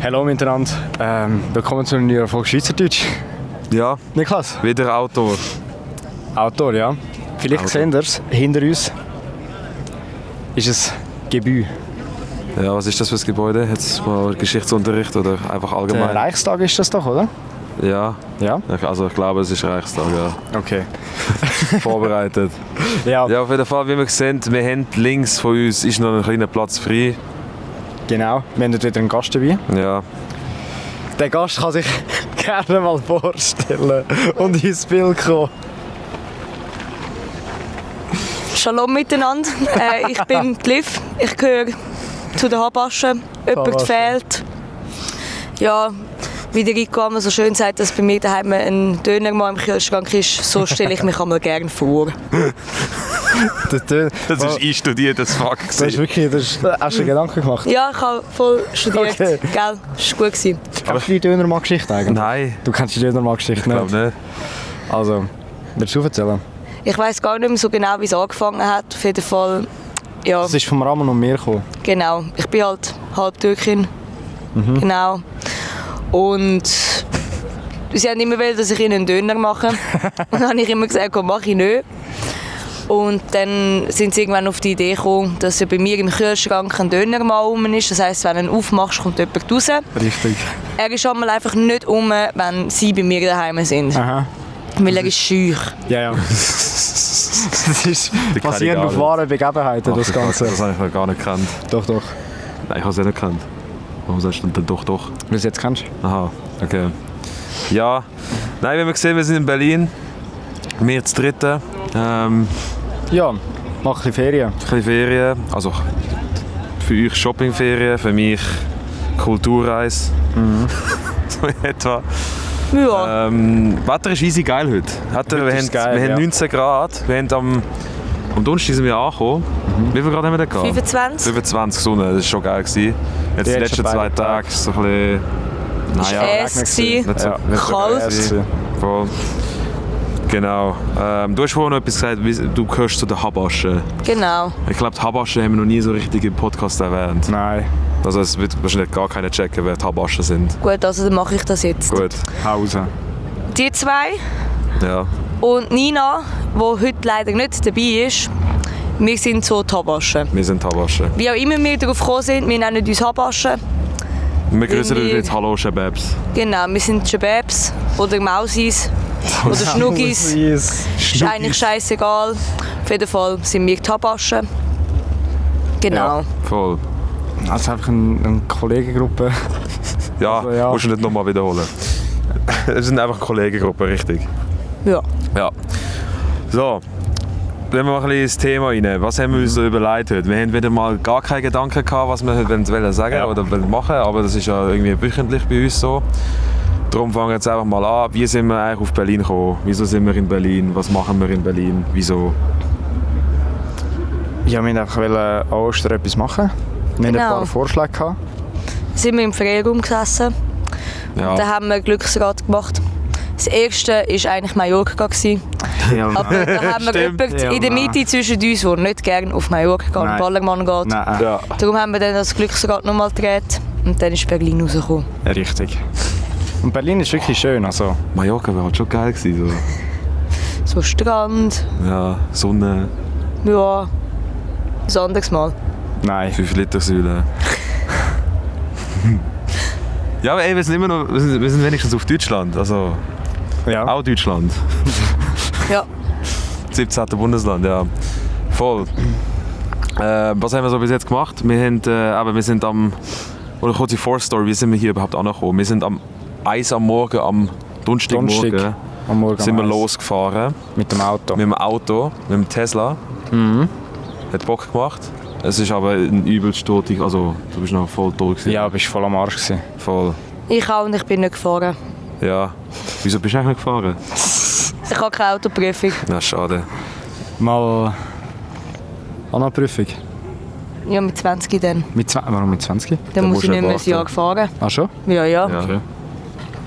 Hallo miteinander, willkommen zu einer neuen Folge Schweizerdeutsch. Ja, Niklas? wieder Autor. Autor, ja. Vielleicht sehen wir es, hinter uns ist es Gebäude. Ja, was ist das für ein Gebäude? Jetzt mal Geschichtsunterricht oder einfach allgemein? Der Reichstag ist das doch, oder? Ja. Ja? Also ich glaube, es ist Reichstag, ja. Okay. Vorbereitet. Ja, Ja, auf jeden Fall, wie wir sehen, wir haben links von uns ist noch ein kleiner Platz frei. genau. Wir haben dort wieder einen Gast dabei. Ja. Der Gast kann sich gerne mal vorstellen und ins Bild kommen. Shalom miteinander, ich bin Liv, ich gehöre zu den Habaschen, jemand fehlt. Ja, wie der Rico immer so schön sagt, dass bei mir daheim ein Dönermann im Kühlschrank ist, so stelle ich mich einmal gerne vor. Das ist einstudiertes Fakt. Das ist wirklich, hast du dir Gedanken gemacht? Ja, ich habe voll studiert, Okay. gell, das war gut gewesen. Kennst du die Dönermann-Geschichte eigentlich? Nein, Du kennst die Dönermann-Geschichte ich nicht? glaube nicht. Also, willst du erzählen? Ich weiss gar nicht mehr so genau, wie es angefangen hat, auf jeden Fall, ja, Es ist vom Ramon und mir gekommen. genau, ich bin halt halb Türkin, genau. Und sie haben immer wollen, dass ich ihnen einen Döner mache. Und dann habe ich immer gesagt, komm, mach ich nicht. Und dann sind sie irgendwann auf die Idee gekommen, dass ja bei mir im Kühlschrank ein Döner mal rum ist. Das heisst, wenn du ihn aufmachst, kommt jemand raus. Richtig. Er ist einmal einfach nicht rum, wenn sie bei mir daheim sind. Aha. Weil er ist schüch. Ja, ja. Das ist basierend auf gar wahren Begebenheiten, das Ganze. Das habe ich noch gar nicht gekannt. Doch, doch. Nein, ich habe es nicht gekannt. Warum sagst du denn doch? Weil du es jetzt kennst. Aha, okay. Ja, nein, wie wir sehen, wir sind in Berlin. Wir zu dritten. Ja, mach ein bisschen Ferien. Ein bisschen Ferien. Also für euch Shoppingferien, für mich Kulturreise. So in etwa. Ja, Wetter ist easy geil heute. Heute Wir ist geil, haben ja. 19 Grad. Wir haben am Donnerstag sind wir angekommen. Wie viel Grad haben wir denn gehabt? 25. 25 Sonne, das war schon geil gewesen. Jetzt die Die letzten letzten 2 beiden Tage ist so ein bisschen... es war Naja, es gewesen. nicht so, Ja, nicht so kalt. geil gewesen. Voll. Genau. Du hast vorhin noch etwas gesagt, du gehörst zu den Habaschen. Genau. Ich glaube, die Habaschen haben wir noch nie so richtig im Podcast erwähnt. Nein. Also es wird wahrscheinlich gar keiner checken, wer die Habaschen sind. Gut, also dann mache ich das jetzt. Gut, Hause. Die zwei ja. und Nina, die heute leider nicht dabei ist, wir sind so die Habaschen. Wir sind Habaschen. Wie auch immer wir darauf gekommen sind, wir nennen uns Habaschen. Wir grüßen wir- euch jetzt Hallo Shababs. Genau, wir sind Shababs oder Mausis oder Schnuggis. Ist eigentlich scheißegal. Auf jeden Fall sind wir die Habaschen. Genau. Ja, voll. Also einfach eine Kollegengruppe. Ja, Also, ja. musst du nicht nochmal wiederholen. Wir sind einfach eine Kollegengruppe, richtig. Ja. Ja. So, wenn wir mal ein bisschen ins Thema rein. Was haben wir uns so überlegt heute? Wir haben wieder mal gar keine Gedanken gehabt, was wir heute wollen sagen Ja. oder wollen machen, aber das ist ja irgendwie wöchentlich bei uns so. Darum fangen wir jetzt einfach mal an. Wie sind wir eigentlich auf Berlin gekommen? Wieso sind wir in Berlin? Was machen wir in Berlin? Wieso? Ja, wir wollten einfach an Ostern etwas machen. Wir hatten ein Genau. paar Vorschläge gehabt. Sind wir im Freiraum gesessen. Ja. Da haben wir Glücksrad gemacht. Das erste war eigentlich Mallorca. Ja, Aber da haben wir Stimmt. jemanden in der Mitte zwischen uns, der nicht gerne auf Mallorca und Nein. Ballermann geht. Nein, Ja. Darum haben wir dann das Glücksrad nochmal gedreht und dann ist Berlin rausgekommen. richtig. Und Berlin ist wirklich schön. Also. Mallorca wäre halt schon geil gewesen. So. So Strand, Ja, Sonne, ja, ein anderes Mal. Nein. 5 Liter Säule. Ja, aber ey, wir sind immer noch, wir sind wenigstens auf Deutschland, also Ja. auch Deutschland. Ja, 17. Bundesland, ja. Voll. Was haben wir so bis jetzt gemacht? Wir sind am, oder kurze Vorstory, wie sind wir hier überhaupt angekommen? Wir sind am 1 am Morgen, am Donnerstagmorgen, Donnerstag am Morgen sind wir um 1. losgefahren. Mit dem Auto. Mit dem Auto, mit dem Tesla. Hat Bock gemacht. Es ist aber ein übelst totig, also du bist noch voll tot gewesen. Ja, bist voll am Arsch gewesen. Voll. ich auch und ich bin nicht gefahren. Ja. Wieso bist du eigentlich nicht gefahren? Ich habe keine Autoprüfung. Na, schade. Mal Anna-Prüfung. Ja, mit 20 dann. Warum mit 20? Dann muss musst ich du nicht mehr ein warten. Jahr fahren. Ach schon? Ja, ja. Ja. Okay.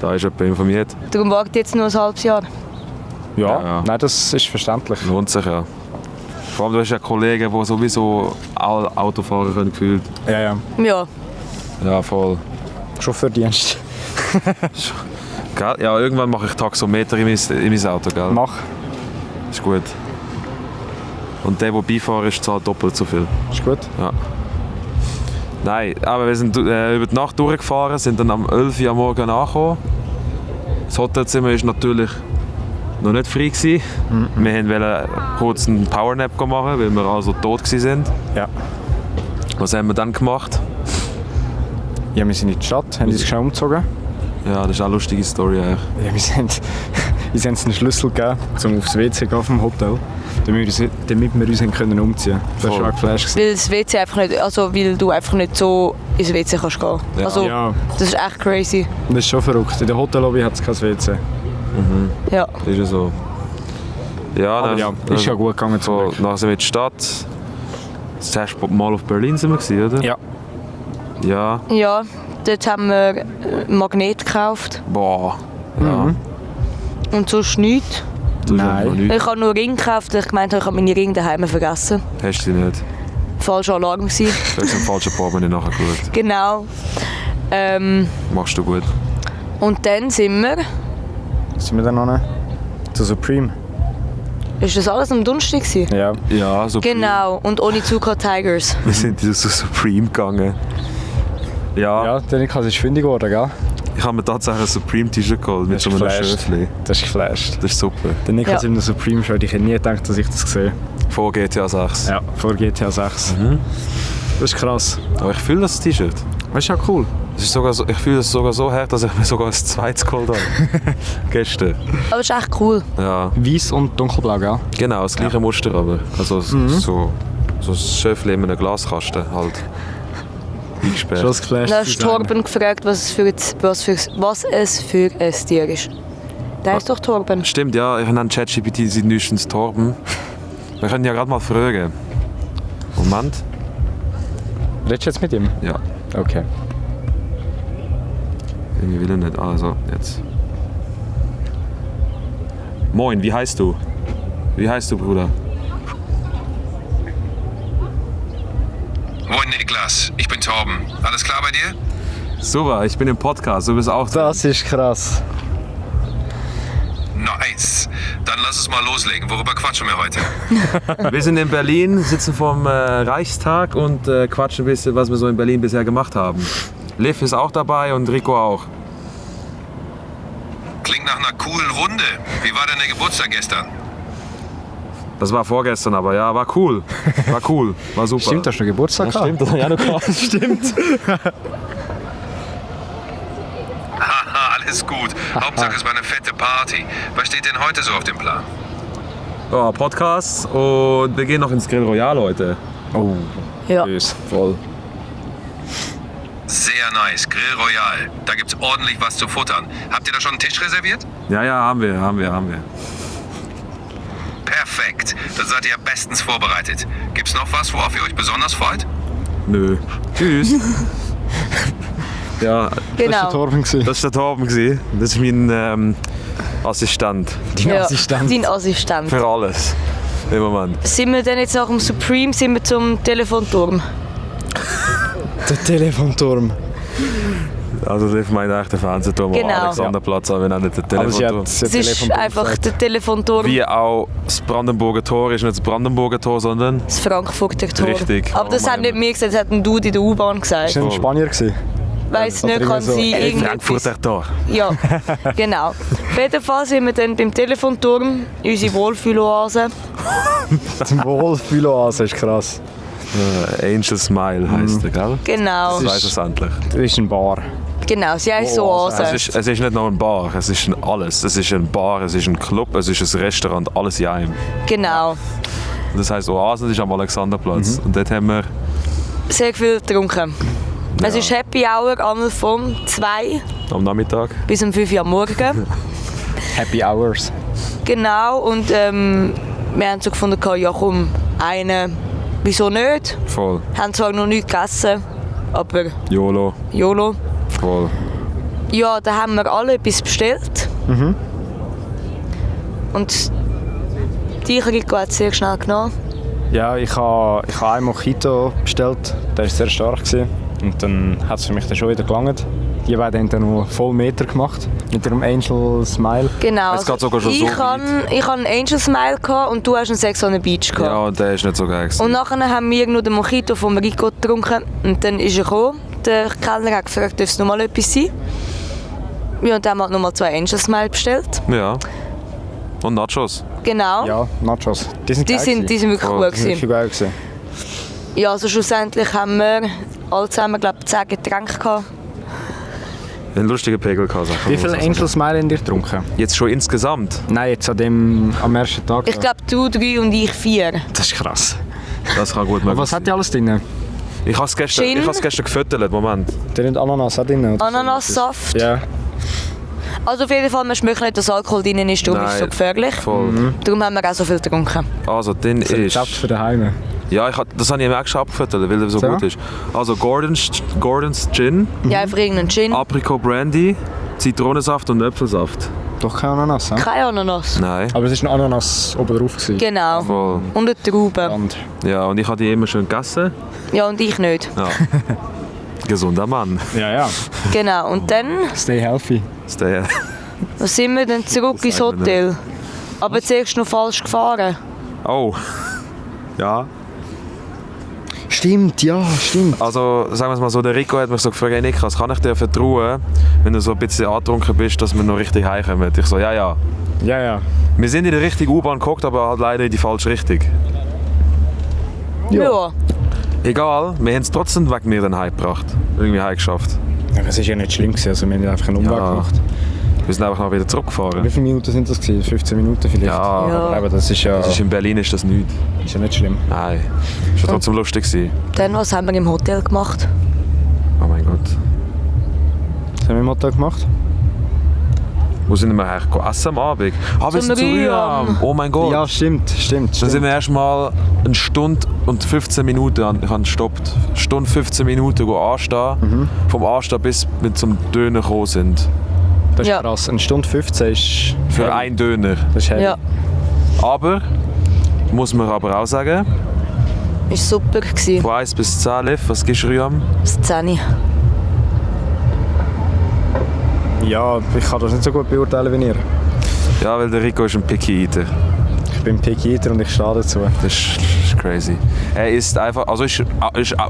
Da ist jemand informiert. Darum warte ich jetzt nur ein halbes Jahr. Ja, Ja. nein, das ist verständlich. Lohnt sich ja. Vor allem, du hast ja Kollegen, die sowieso Auto fahren können, gefühlt. Ja, ja. Ja, Ja, voll. Chauffeurdienst. Gell? Ja, irgendwann mache ich Taxometer in mein Auto, gell? Mach. Ist gut. Und der beifährt, zahlt doppelt so viel. Ist gut. Ja. Nein, aber wir sind über die Nacht durchgefahren, sind dann am 11 Uhr am Morgen angekommen. Das Hotelzimmer war natürlich noch nicht frei gewesen. Wir wollten kurz einen Powernap machen, weil wir also tot waren. Ja. Was haben wir dann gemacht? Ja, wir sind in die Stadt, haben uns schnell umgezogen. Ja, das ist auch eine lustige Story eigentlich. Ja, wir haben uns einen Schlüssel gegeben, um aufs WC zu gehen vom Hotel, damit wir uns können umziehen können. Das war schon geflasht. Weil das WC einfach nicht, also weil du einfach nicht so ins WC kannst gehen. Ja. Also, Ja, das ist echt crazy. das ist schon verrückt. In der Hotellobby hat es kein WC. Ja. Ist ja so. Ja, Aber ja, ist ja gut gegangen zum Glück. Nachher sind wir in die Stadt. Das erste Mal auf Berlin sind wir gewesen, oder? Ja. Ja. Ja, dort haben wir Magnet gekauft. Boah. Ja. Und sonst nichts. Du hast Nein. einfach nichts. Ich habe nur Ring gekauft, weil ich gemeint habe, ich habe meine Ringe daheim vergessen. Hast du sie nicht? Falscher Alarm gewesen. Du hast im falschen Portemonnaie nachgeschaut. Genau. Machst du gut. Und dann sind wir... Sind wir dann noch nicht? Zu Supreme? Ist das alles am Donnerstag gewesen? Ja. Ja, so Genau. Und ohne Zucker Tigers. Wir sind zu Supreme gegangen. Ja, Ja, der Niklas ist fündig geworden, gell? ich habe mir tatsächlich ein Supreme-T-Shirt geholt mit Das so ist einem geflasht. Schöfli. Das ist geflasht. Das ist super. Der Niklas Ja. in einem Supreme-Shirt, ich hätte nie gedacht, dass ich das sehe. Vor GTA 6. Ja, vor GTA 6. Das ist krass. Aber ich fühle das T-Shirt. Das ist ja cool. Es ist sogar so, ich fühle es sogar so hart, dass ich mir sogar ein zweites geholt habe. Gestern. Aber es ist echt cool. Ja, Weiß und dunkelblau, gell? genau, das gleiche Muster aber. Also so ein Schöfli in einem Glaskasten halt. Eingesperrt. Schon das geflasht. Dann hast du Torben gefragt, was es für ein Tier ist. Der heißt doch Torben. Stimmt, ja, ich nenne ChatGPT seit neuestens Torben. Wir können ja gerade mal fragen. Moment. Redest du jetzt mit ihm? Ja, Okay. irgendwie will er nicht. Also, jetzt. Moin, wie heißt du? Wie heißt du, Bruder? Moin Niklas, ich bin Torben. Alles klar bei dir? Super, ich bin im Podcast, du bist auch dran. Das ist krass. Nice. Dann lass uns mal loslegen. Worüber quatschen wir heute? Wir sind in Berlin, sitzen vorm Reichstag und quatschen ein bisschen, was wir so in Berlin bisher gemacht haben. Liv ist auch dabei und Rico auch. Klingt nach einer coolen Runde. Wie war denn der Geburtstag gestern? Das war vorgestern, aber ja, war cool. War cool, war super. Stimmt, hast du Geburtstag gehabt? Stimmt, ja, du kannst. Stimmt. Haha, alles gut. Hauptsache es war eine fette Party. Was steht denn heute so auf dem Plan? Ja, Podcast und wir gehen noch ins Grill Royal heute. Oh, Ja. böse. Voll. Sehr nice. Grill Royal. Da gibt's ordentlich was zu futtern. Habt ihr da schon einen Tisch reserviert? Ja, haben wir. Perfekt. Dann seid ihr bestens vorbereitet. Gibt's noch was, worauf ihr euch besonders freut? Nö. Tschüss. Ja, Das war der Genau. Torben. das war der Torben gewesen. Das ist mein Assistent. Dein Ja. Assistent. Dein Assistent. Für alles. Im Moment. Sind wir dann jetzt nach dem Supreme sind wir zum Telefonturm? Der Telefonturm. Also das ist mein echter Fernsehturm am Genau. Alexanderplatz, aber wir nennen den Aber sie Telefonturm. hat Es ist einfach der Telefonturm, Wie auch das Brandenburger Tor ist nicht das Brandenburger Tor, sondern das Frankfurter Tor. Richtig. Aber das Oh haben mein nicht wir gesagt, das hat ein Dude in der U-Bahn gesagt. Ist nicht ein Spanier gewesen? Weiss Oder nicht, irgendwie kann so. sein, irgendetwas. Frankfurter Tor. Ja, genau. Auf jeden Fall sind wir dann beim Telefonturm, unsere Wohlfühloase. Zum Wohlfühloase ist krass. Angel Smile heisst der, gell? Genau, Das weiß es endlich. Das ist ein Bar. genau, sie heisst so Oase. Oase. Es ist nicht nur ein Bar, es ist ein alles. Es ist ein Bar, es ist ein Club, es ist ein Restaurant, alles in einem. Genau, Und das heisst Oasen ist am Alexanderplatz. Und dort haben wir... sehr viel getrunken. Es ist Happy Hour an von 2 am Nachmittag. bis um 5 Uhr am Morgen. Happy Hours. Genau, und wir haben so gefunden, ja komm, einen, wieso nicht? Voll. Haben zwar noch nichts gegessen, aber YOLO. YOLO. Voll. Ja, da haben wir alle etwas bestellt. Und die Rico hat es sehr schnell genommen. Ja, ich habe einen Mojito bestellt. Der war sehr stark gewesen. Und dann hat es für mich dann schon wieder gelangt. Die beiden haben dann noch voll Meter gemacht mit ihrem Angel Smile. Genau. Es geht sogar schon so ich hatte einen Angel Smile gehabt und du hast einen Sex on the Beach gehabt. Ja, und der ist nicht so geil gewesen. Und nachher haben wir noch den Mojito von Rico getrunken und dann ist er gekommen. Der Kellner hat gefragt, darf es noch mal etwas sein? Ja, und dann haben wir halt nochmal 2 Angel Smile bestellt. Ja. Und Nachos. Genau. Ja, Nachos. Die sind Die geil sind gewesen. wirklich Oh, gut Die sind gewesen. wirklich geil gewesen. Ja, also schlussendlich haben wir alle zusammen, glaube ich, 10 Getränke gehabt. Ein lustiger Pegel gehabt. Wie viele Angel Smile habt ihr getrunken? Jetzt schon insgesamt? Nein, jetzt am ersten Tag. Ich glaube, du 3 und ich 4. Das ist krass. Das kann gut möglich Was hat die alles drin? Ich habe es Gin? gestern gefüttert, Moment. Da sind Ananas auch drin. oder so? Ananassaft. Ja. Also auf jeden Fall, man schmeckt nicht, dass Alkohol drin ist, darum ist es so Nein. gefährlich. Voll. Darum haben wir auch so viel getrunken. Also, dann Das Rezept ist... für daheim. Ja, das habe ich mir extra abgefüttert, weil er so So? gut ist. Also Gordon's Gin, Ja, einfach irgendeinen Gin. Apricot Brandy, Zitronensaft und Äpfelsaft. Doch keine Ananas, he? Keine Ananas. Nein. Aber es war eine Ananas oben drauf. gewesen. Genau. Voll. Und eine Traube. Und Ja, und ich habe die immer schön gegessen. Ja, und ich nicht. Ja. Gesunder Mann. ja. Genau. Und dann, Stay healthy. Ist der... wo sind wir dann zurück ins sagt man Hotel. Aber zuerst noch falsch gefahren. Oh. Ja. Stimmt, ja, stimmt. Also, sagen wir es mal so, der Rico hat mich so gefragt, hey Niklas, kann ich dir vertrauen, wenn du so ein bisschen angetrunken bist, dass wir noch richtig heimkommen? Ich so, ja. Ja. Wir sind in der richtigen U-Bahn geguckt, aber halt leider in die falsche Richtung. Ja. Egal, wir haben es trotzdem wegen mir dann heimgebracht. Irgendwie heimgeschafft. Ja, es war ja nicht schlimm, gewesen. Also wir haben einfach einen Umweg Ja. gemacht. Wir sind einfach noch wieder zurückgefahren. Wie viele Minuten sind das gewesen? 15 Minuten vielleicht? Ja, Ja. Aber das ist ja, das ist in Berlin ist das nichts. ist ja nicht schlimm. Nein, ist ja trotzdem lustig gewesen. Dann, was haben wir im Hotel gemacht? Oh mein Gott. Was haben wir im Hotel gemacht? Wo sind wir eigentlich essen am Abend? Ah, wir Zum sind zu Rüam. Rüam. Oh mein Gott. Ja, stimmt. Dann sind wir erst mal eine Stunde und 15 Minuten gestoppt. Eine Stunde 15 Minuten anstehen. Vom Anstehen bis wir zum Döner gekommen sind. Das ist Ja. krass. Eine Stunde 15 ist... Für einen Döner. Das ist heavy. Ja, Aber, muss man aber auch sagen, ist super gewesen. von 1 bis 10 Liv, was gibst du Rüam? Das 10. Ja, ich kann das nicht so gut beurteilen wie ihr. Ja, weil der Rico ist ein Picky Eater. Ich bin Picky Eater und ich stehe dazu. Das ist crazy. Er ist einfach, also ich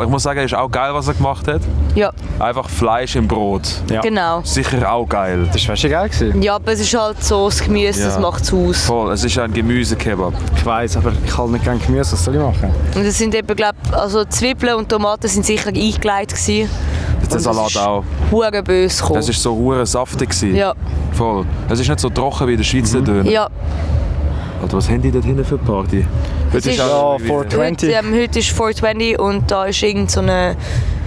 muss sagen, er ist auch geil, was er gemacht hat. Ja, Einfach Fleisch im Brot. Ja. genau. Sicher auch geil. Das war schon geil gewesen. Ja, aber es ist halt so, das Gemüse, das Ja. macht es aus. Voll, es ist ein Gemüsekebab. Ich weiss, aber ich kann nicht gerne Gemüse. Was soll ich machen? Und es sind eben, also Zwiebeln und Tomaten sind sicher eingelegt gewesen. Der Und Salat es ist auch. hure böse gekommen. Es war so hure saftig. gewesen. Ja, Voll. Es ist nicht so trocken wie in der Schweizer Döner. ja. Alter, was haben die dort hinten für Party? Heute ist- auch Ja, 420. Heute ist 420 und da ist irgend so eine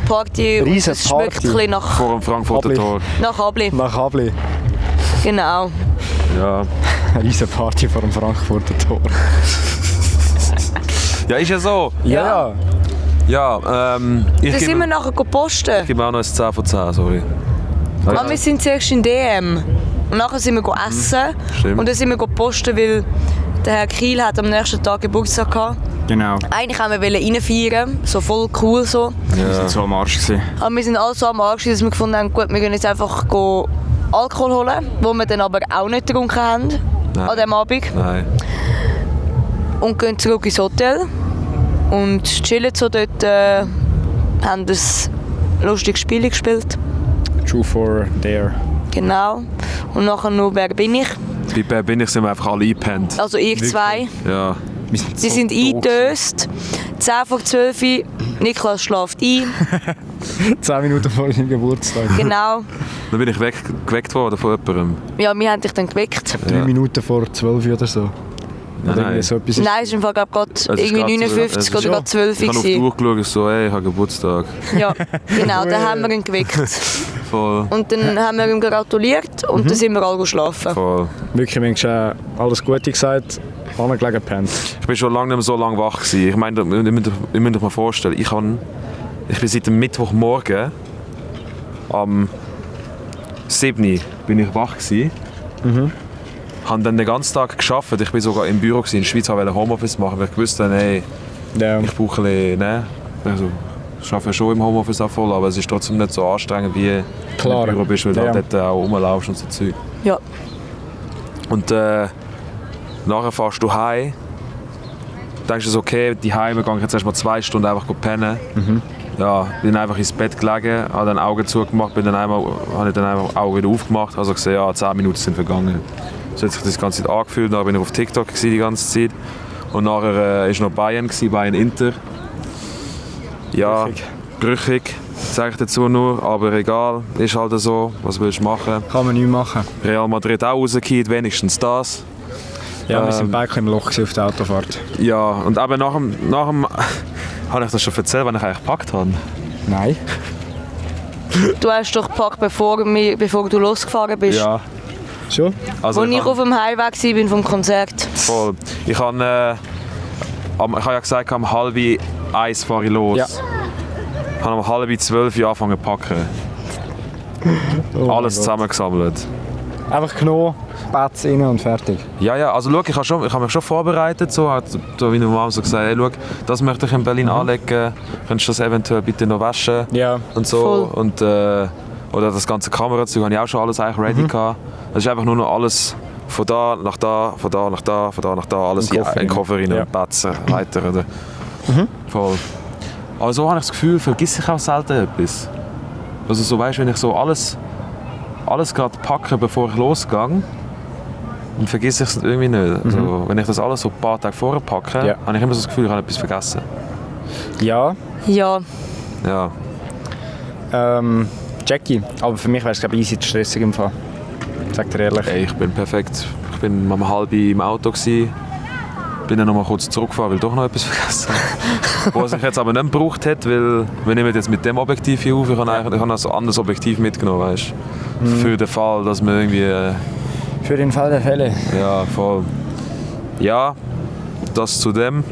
Party und Riesen es schmeckt Party. ein bisschen nach, vor dem Frankfurter Abli. Tor. nach Abli. Nach Habli. Genau. Ja. Eine riesen Party vor dem Frankfurter Tor. Ja, ist ja so. Ja. Ja, ich Da sind wir gebe, nachher posten. gebe auch noch ein 10 von 10, sorry. Wir sind zuerst in DM. Und nachher sind wir essen. Stimmt. Und dann sind wir posten, weil der Herr Kiel hat am nächsten Tag Geburtstag gehabt. Genau. Eigentlich wollten wir reinfeiern, so voll cool so. Wir waren so am Arsch gewesen. Aber wir sind alle so am Arsch, dass wir gefunden haben, gut, wir gehen jetzt einfach Alkohol holen, wo wir dann aber auch nicht getrunken haben Nein. an diesem Abend. Nein. Und gehen zurück ins Hotel und chillen so dort, haben das lustiges Spiel gespielt. True for Dare. Genau. Und nachher noch, wer bin ich? Bei Wer bin ich, sind wir einfach alle eingepennt. Also ihr zwei. Ja. Wir Sie sind eingedöst. 10 vor 12 Uhr. Niklas schläft ein. 10 Minuten vor seinem Geburtstag. Genau. Dann bin ich geweckt worden von jemandem. Ja, wir haben dich dann geweckt. 3 Minuten vor 12 Uhr oder so. Nein, Oder irgendwie nein. so etwas. Nein, es ist im Fall gerade ist irgendwie gerade 59 es ist- oder gerade 12 Ich habe auf die gewesen. Uhr geschaut und so, hey, ich habe Geburtstag. Ja, genau, dann haben wir ihn geweckt. Voll. Und dann haben wir ihm gratuliert und dann sind wir alle schlafen. Voll. Wirklich, wir haben alles Gute gesagt, angelegen gepennt. Ich bin schon lange nicht mehr so lange wach gewesen. Ich meine, ihr müsst euch mal vorstellen, ich bin seit dem Mittwochmorgen am 7. bin ich wach gewesen. Habe dann den ganzen Tag gearbeitet. Ich bin sogar im Büro gewesen, in der Schweiz, wollte Homeoffice machen, weil ich wusste, hey, Ja. ich brauche ein bisschen, ne? Also, Ich arbeite schon im Homeoffice auch voll, aber es ist trotzdem nicht so anstrengend, wie Klar. wenn du im Büro bist, weil du Ja. dort auch rumlaufst und so Zeug. Ja. Und nachher fährst du heim. Denkst du so, okay, die Heime gehe ich jetzt erstmal 2 Stunden einfach pennen. Ja, bin einfach ins Bett gelegen, habe dann Augen zugemacht, habe ich dann einfach Augen wieder aufgemacht, also gesehen, ja, 10 Minuten sind vergangen. So hat sich das die ganze Zeit angefühlt, dann bin ich auf TikTok die ganze Zeit. Und nachher war noch Bayern, Bayern Inter. Ja, brüchig, sage ich dazu nur, aber egal, ist halt so, was willst du machen. Kann man nicht machen. Real Madrid auch rausgekehrt, wenigstens das. Ja, wir sind beide im Loch auf der Autofahrt. Ja, und eben nach dem habe ich das schon erzählt, wenn ich eigentlich gepackt habe. Nein. Du hast doch gepackt, bevor du losgefahren bist. Ja. Schon? Also Als ich auf dem Heimweg war vom Konzert. voll. Ich habe ja gesagt, um 12:30 fahre ich los. Ja. Ich habe um 11:30 angefangen zu packen. Oh Alles mein Gott. zusammengesammelt. Einfach genommen, Bett rein und fertig. Ja, also schau, ich habe mich schon vorbereitet. So, hat so wie meine Mama so gesagt, hey, schau, das möchte ich in Berlin anlegen. Könntest du das eventuell bitte noch waschen? Ja. Und so. Voll. Und, oder das ganze Kamerazeug habe ich auch schon alles eigentlich ready gehabt. Es ist einfach nur noch alles von da nach da, von da nach da, von da nach da, alles Im Koffer in den Koffer rein, ja. Betzen, weiter. Oder? Voll. Aber so habe ich das Gefühl, vergesse ich auch selten etwas. Also so weißt, wenn ich so alles gerade packe, bevor ich losgehe, dann vergesse ich es irgendwie nicht. Also, wenn ich das alles so ein paar Tage vorher packe, Ja. habe ich immer so das Gefühl, ich habe etwas vergessen. Ja. Ja. Ja. Jackie. Aber für mich wäre es, glaube ich, easy stressig im Fall. Sag dir ehrlich. Ey, ich bin perfekt. Ich bin um 1:30 im Auto gsi. Bin dann noch mal kurz zurückgefahren, weil ich doch noch etwas vergessen habe. Was ich jetzt aber nicht gebraucht hätte, weil wir nehmen jetzt mit dem Objektiv hier auf. Ich habe eigentlich ein anderes Objektiv mitgenommen, weißt du. Für den Fall, dass wir irgendwie... Für den Fall der Fälle. ja, voll. Ja, das zu dem.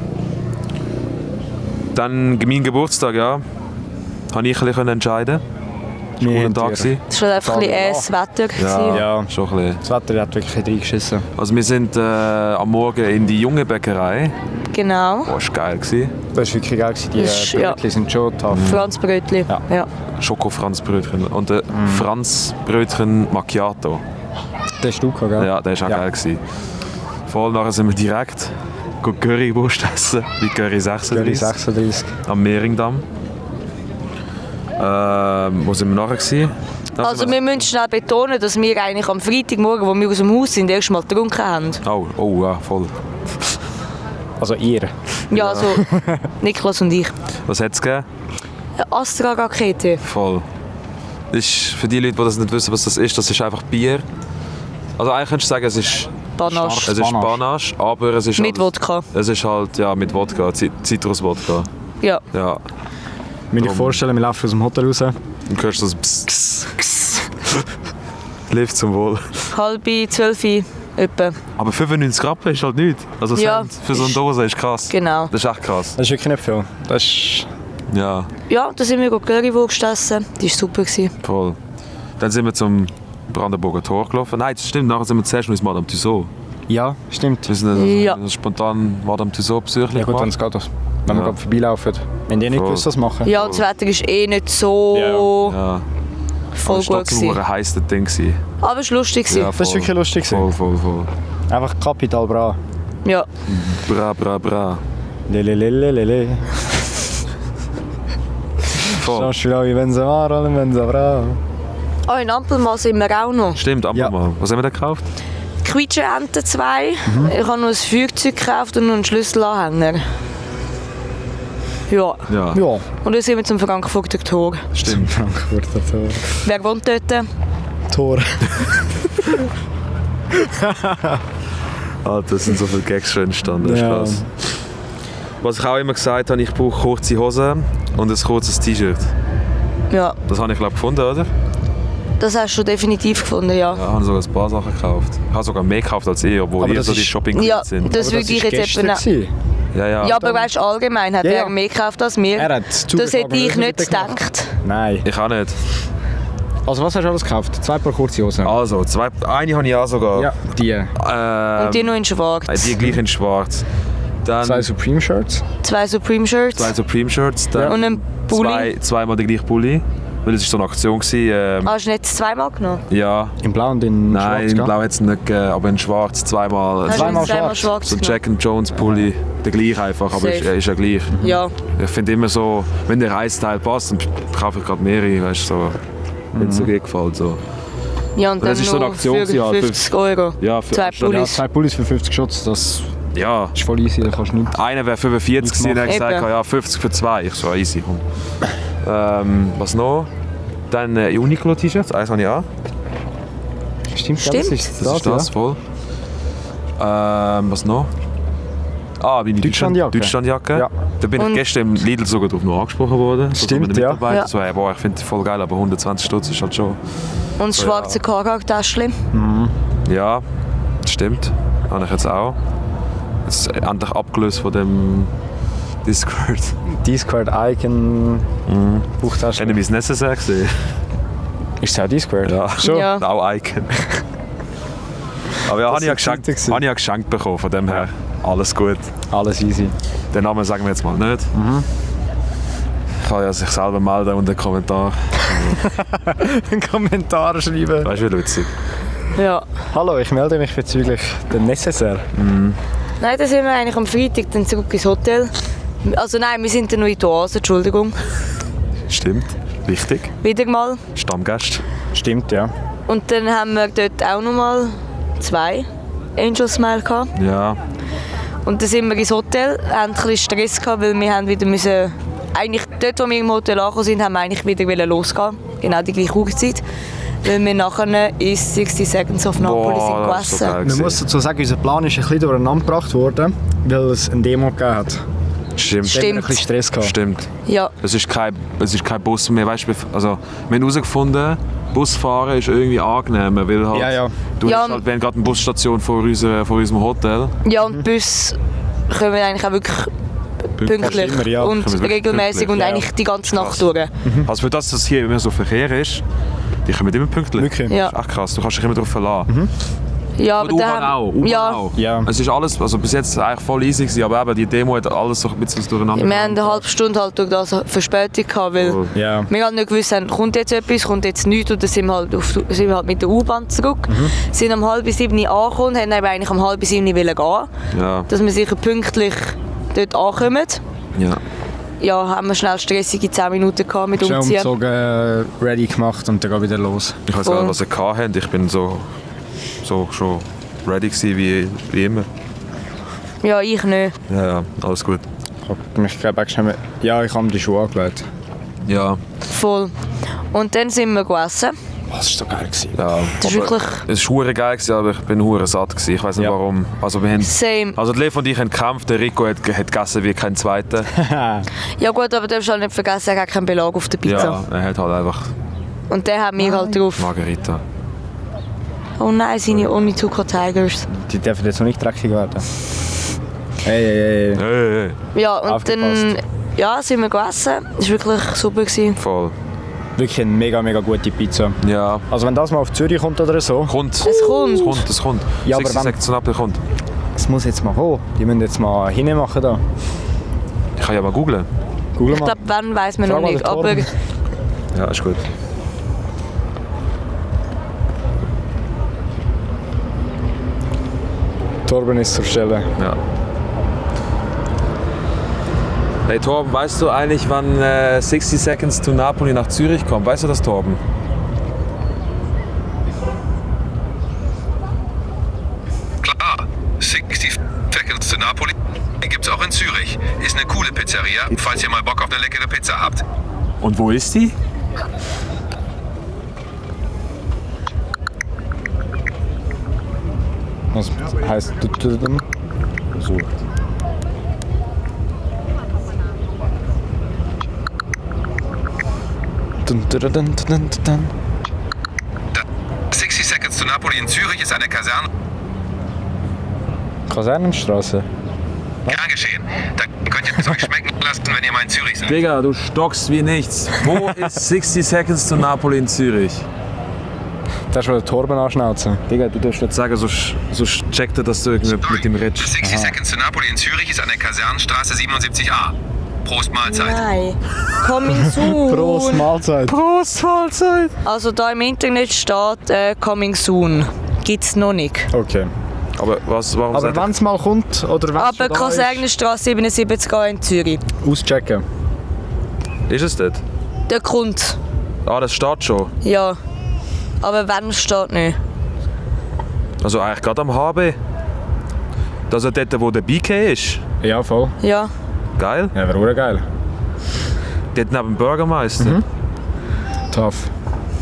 Dann mein Geburtstag, ja. Habe ich ein bisschen entscheiden. Es war ein Tag. gewesen. Es war einfach ein bisschen das Wetter. gewesen. Ja. Schon ein bisschen. Das Wetter hat wirklich reingeschissen. Also wir sind am Morgen in die junge Bäckerei. Genau. Das war geil. Gewesen. Das war wirklich geil. Die Das ist- ja. Brötchen sind schon tough. Franzbrötli. Ja. Ja. Schoko-Franzbrötchen und Franzbrötchen Macchiato. Der ist du, gell? Ja, der war auch geil. Gewesen. Voll nachher sind wir direkt Currywurst essen, wie Curry 36 Curry 36. am Mehringdamm. Wo sind wir nachher? Gewesen? Also wir müssen schnell betonen, dass wir eigentlich am Freitagmorgen, als wir aus dem Haus sind, erst mal getrunken haben. Oh ja, voll. Also ihr. Ja, also Niklas und ich. Was hat es gegeben? Eine Astra-Rakete. Voll. Das ist, für die Leute, die das nicht wissen, was das ist einfach Bier. Also eigentlich könntest du sagen, es ist Panache. Es ist Panache, aber es ist Mit Wodka. Es ist halt ja mit Wodka, Zitruswodka. Ja. Ja. Wenn ich vorstellen, wir laufen aus dem Hotel raus. Dann hörst du das Psst. Lift zum Wohl. 11:30 etwa. Aber 95 Rappen ist halt nichts. Also Ja, Cent für so eine Dose ist krass. Genau. Das ist echt krass. Das ist wirklich nicht viel. Das ist... Ja, Ja, da sind wir Currywurst essen. Die war super. voll. Dann sind wir zum Brandenburger Tor gelaufen. Nein, das stimmt. Nachher sind wir zuerst noch ins Madame Tussauds. Ja, stimmt. Wir sind Ja. spontan Madame Tussauds besuchen. Ja gut, wenn es geht. Wenn wir Ja. gerade vorbeilaufen. Wenn die nicht Voll. gewusst, was machen. Ja, und das Wetter war eh nicht so Ja, voll gut. Gewesen. heiß das Ding gewesen. Aber es war lustig. Ja, Das war wirklich lustig. Voll, voll, voll. Einfach Kapital Bra. Ja. Bra, bra, bra. Lelelelelele. Voll. Schau, wie wenn sie waren, wenn sie Bra. Oh, in Ampelmann sind wir auch noch. Stimmt, aber Ja. mal. Was haben wir da gekauft? Quietscheenten 2. Ich habe noch ein Feuerzeug gekauft und noch einen Schlüsselanhänger. Ja. Ja, Ja. Und dann sind wir zum Frankfurter Tor. stimmt. Frankfurter Tor. Wer wohnt dort? Tor. Alter, es sind so viele Gags schon entstanden. Das ist Ja. krass. Was ich auch immer gesagt habe, ich brauche kurze Hosen und ein kurzes T-Shirt. Ja, Das habe ich glaube gefunden, oder? das hast du definitiv gefunden, ja. Ja, ich habe sogar ein paar Sachen gekauft. Ich habe sogar mehr gekauft als ihr, obwohl Aber ihr das so die ist- shopping Ja, sind. das würde ich jetzt eben auch. Ja. Ja, aber weißt du, allgemein hat Ja, er ja. mehr gekauft als mir. Er hat Das zugeschlagen, hätte ich aber nicht nicht gemacht. gedacht. Nein. Ich auch nicht. Also was hast du alles gekauft? 2 Paar kurze Hosen. Also, eine habe ich auch sogar. Ja, die. Und die noch in schwarz. Die gleich in schwarz. Dann 2 Supreme-Shirts. 2 Supreme-Shirts. 2 Supreme-Shirts. Dann Und ein Pulli. Zweimal der gleiche Pulli. Weil es war so eine Aktion. Hast du nicht zweimal genommen? Ja. In blau und in Nein, schwarz, in gell? Blau hat es nicht gegeben, aber in Schwarz zweimal. Hast du Zweimal zweimal schwarz. schwarz So ein genommen? Jack and Jones Pulli. Der gleiche einfach, aber Safe. ist ja gleich. Ja. Ich finde immer so, wenn der Reisteil passt, dann kaufe ich gerade mehrere, weißt du, so, wenn es so gut gefällt. So. Ja, und Das dann ist so eine nur Aktion für gewesen, halt, 50 Euro. Ja, für 2 anstatt- Ja, Pullis. 2 Pullis für 50 Schutz, das Ja, ist voll easy, da kannst du nicht. einer wäre 45 gewesen, und er hat gesagt, Eben. ja, 50 für 2. Ich so, easy, komm. Was noch? Dann Uniqlo-T-Shirts, eins habe ich an. Stimmt, Stimmt. Das ist Das ist das, voll. Was noch? Meine Deutschlandjacke. Deutschlandjacke. Ja. Da bin ich Und- gestern im Lidl sogar drauf noch angesprochen worden. So Stimmt, von einem ja. Mitarbeiter. Ja. So, hey, boah, ich finde die voll geil, aber 120 Stutz ist halt schon... Und das schwarze Karak-Täschchen. Ja, das stimmt. Habe ich jetzt auch. Jetzt endlich abgelöst von dem Discord. Discord Icon Buchtasche. Enemies Necessary gesehen. Ist es auch Discord? Ja. Schon? Ja. Auch Icon. Aber ja, habe ich ja ist geschenkt, Zeiten gewesen. habe ich ja geschenkt bekommen, von dem her alles gut. Alles easy. Den Namen sagen wir jetzt mal nicht. Ich kann ja sich selber melden unter den Kommentar. Einen Kommentar schreiben. Weißt du, wie lustig? Ja. Hallo, ich melde mich bezüglich der Necessaire. Nein, dann sind wir eigentlich am Freitag dann zurück ins Hotel. Also nein, wir sind dann noch in der Oase, Entschuldigung. Stimmt. Wichtig. Wieder mal. Stammgast. Stimmt, ja. Und dann haben wir dort auch noch mal 2 Angel Smile gehabt. Ja. Und dann sind wir ins Hotel, haben ein bisschen Stress gehabt, weil wir haben wieder müssen... Eigentlich dort, wo wir im Hotel angekommen sind, haben wir eigentlich wieder losgehen. Genau die gleiche Uhrzeit. Weil wir nachher ins 60 Seconds of Napoli sind Boah, das ist so gegessen. geil Man gewesen. muss dazu sagen, unser Plan ist ein bisschen durcheinander gebracht worden, weil es eine Demo gegeben hat. Stimmt. Stimmt. Da haben wir ein bisschen Stress gehabt. Stimmt. Ja, Es ist kein Bus mehr. Weißt, also, wir haben herausgefunden, Busfahren ist irgendwie angenehmer, weil halt, Ja, ja. du Ja. hast halt, wir haben gerade eine Busstation vor unserem Hotel. ja, und die Busse kommen eigentlich auch wirklich pünktlich immer, ja. und Kommen wirklich regelmäßig pünktlich, und ja. eigentlich die ganze Nacht Krass. durch. Also für das, dass hier immer so Verkehr ist, die kommen immer pünktlich. Wirklich? Ja. Das ist echt krass, du kannst dich immer darauf verlassen. Ja, Und aber U-Bahn da auch, haben, U-Bahn ja, auch. Ja. Es ist alles, also bis jetzt eigentlich voll easy gewesen, aber eben, die Demo hat alles so ein bisschen durcheinander wir haben eine halbe Stunde halt durch das Verspätung gehabt, weil Oh. Ja. wir halt nicht gewusst haben, kommt jetzt etwas, kommt jetzt nichts, und dann sind wir halt mit der U-Bahn zurück. Sind um 6:30 angekommen, haben aber eigentlich um 6:30 gehen, Ja, dass wir sicher pünktlich dort ankommen. ja. Ja, haben wir schnell stressige 10 Minuten gehabt mit Schnell Umziehen. umgezogen, ready gemacht und dann geht wieder los. Ich weiß Voll. gar nicht, was ihr hattet. Ich bin so schon ready gewesen, wie immer. Ja, ich nicht. Ja, alles gut. Ich habe mich glaube ich schnell... Ja, ich habe mir die Schuhe angelegt. Ja, Voll. Und dann sind wir gegessen. Das war so geil gewesen. ja. Das ist Aber wirklich Es war verdammt geil, gewesen, aber ich bin verdammt satt gewesen. Ich weiß nicht Ja. warum. Also wir haben... same. Also die Lev und ich haben gekämpft, der Rico hat gegessen wie kein Zweiter. Ja gut, aber du darfst halt nicht vergessen, er hat keinen Belag auf der Pizza. Ja, er hat halt einfach Und den haben wir halt drauf. Margarita. Oh nein, seine Onitsuka Tigers. Die dürfen jetzt noch nicht dreckig werden. Hey. Hey. Ja, und Aufgepasst. dann ja, sind wir gegessen. Das war wirklich super gewesen. Voll. Wirklich eine mega gute Pizza. Ja. Also wenn das mal auf Zürich kommt oder so, Kommt. Es kommt. Es kommt. Ja, aber 60 wenn- Seconds zu Napoli kommt. das muss jetzt mal kommen. Die müssen jetzt mal hinmachen da. Ich kann ja mal googlen. Google Ich mal. glaube, wann weiß man Frag noch mal nicht. den Aber Torben. Ja, ist gut. Torben ist zur Stelle. Ja. Hey Torben, weißt du eigentlich, wann 60 Seconds to Napoli nach Zürich kommt? Weißt du das, Torben? Klar, 60 Seconds to Napoli gibt's auch in Zürich. Ist eine coole Pizzeria, falls ihr mal Bock auf eine leckere Pizza habt. Und wo ist die? Was heißt so. Das 60 Seconds to Napoli in Zürich ist eine Kaserne. Kasernenstraße. Gern geschehen. Da könnt ihr es euch schmecken lassen, wenn ihr mal in Zürich seid. Digga, du stockst wie nichts. Wo ist 60 Seconds to Napoli in Zürich? Darfst du den Torben anschnauzen? Digga, du darfst nicht sagen, sonst checkt er, dass du irgendwie mit ihm redest. 60 Seconds to Napoli in Zürich ist an der Kasernenstraße 77a. Prost Mahlzeit. Nein. Coming soon. Prost, Mahlzeit. Prost, Mahlzeit! Also da im Internet steht Coming soon. Gibt's noch nicht. Okay. Aber warum Aber sagt er... wenn es mal kommt, oder wenn es Aber schon da ist, Kasernenstraße 77a in Zürich. auschecken. Ist es dort? Der kommt. Ah, das steht schon. Ja. Aber wenn steht nicht. Also eigentlich gerade am HB. Das ist dort, wo der BK ist. Ja, voll. Ja. Geil. Ja, wäre geil. Dort neben dem Bürgermeister. Tough.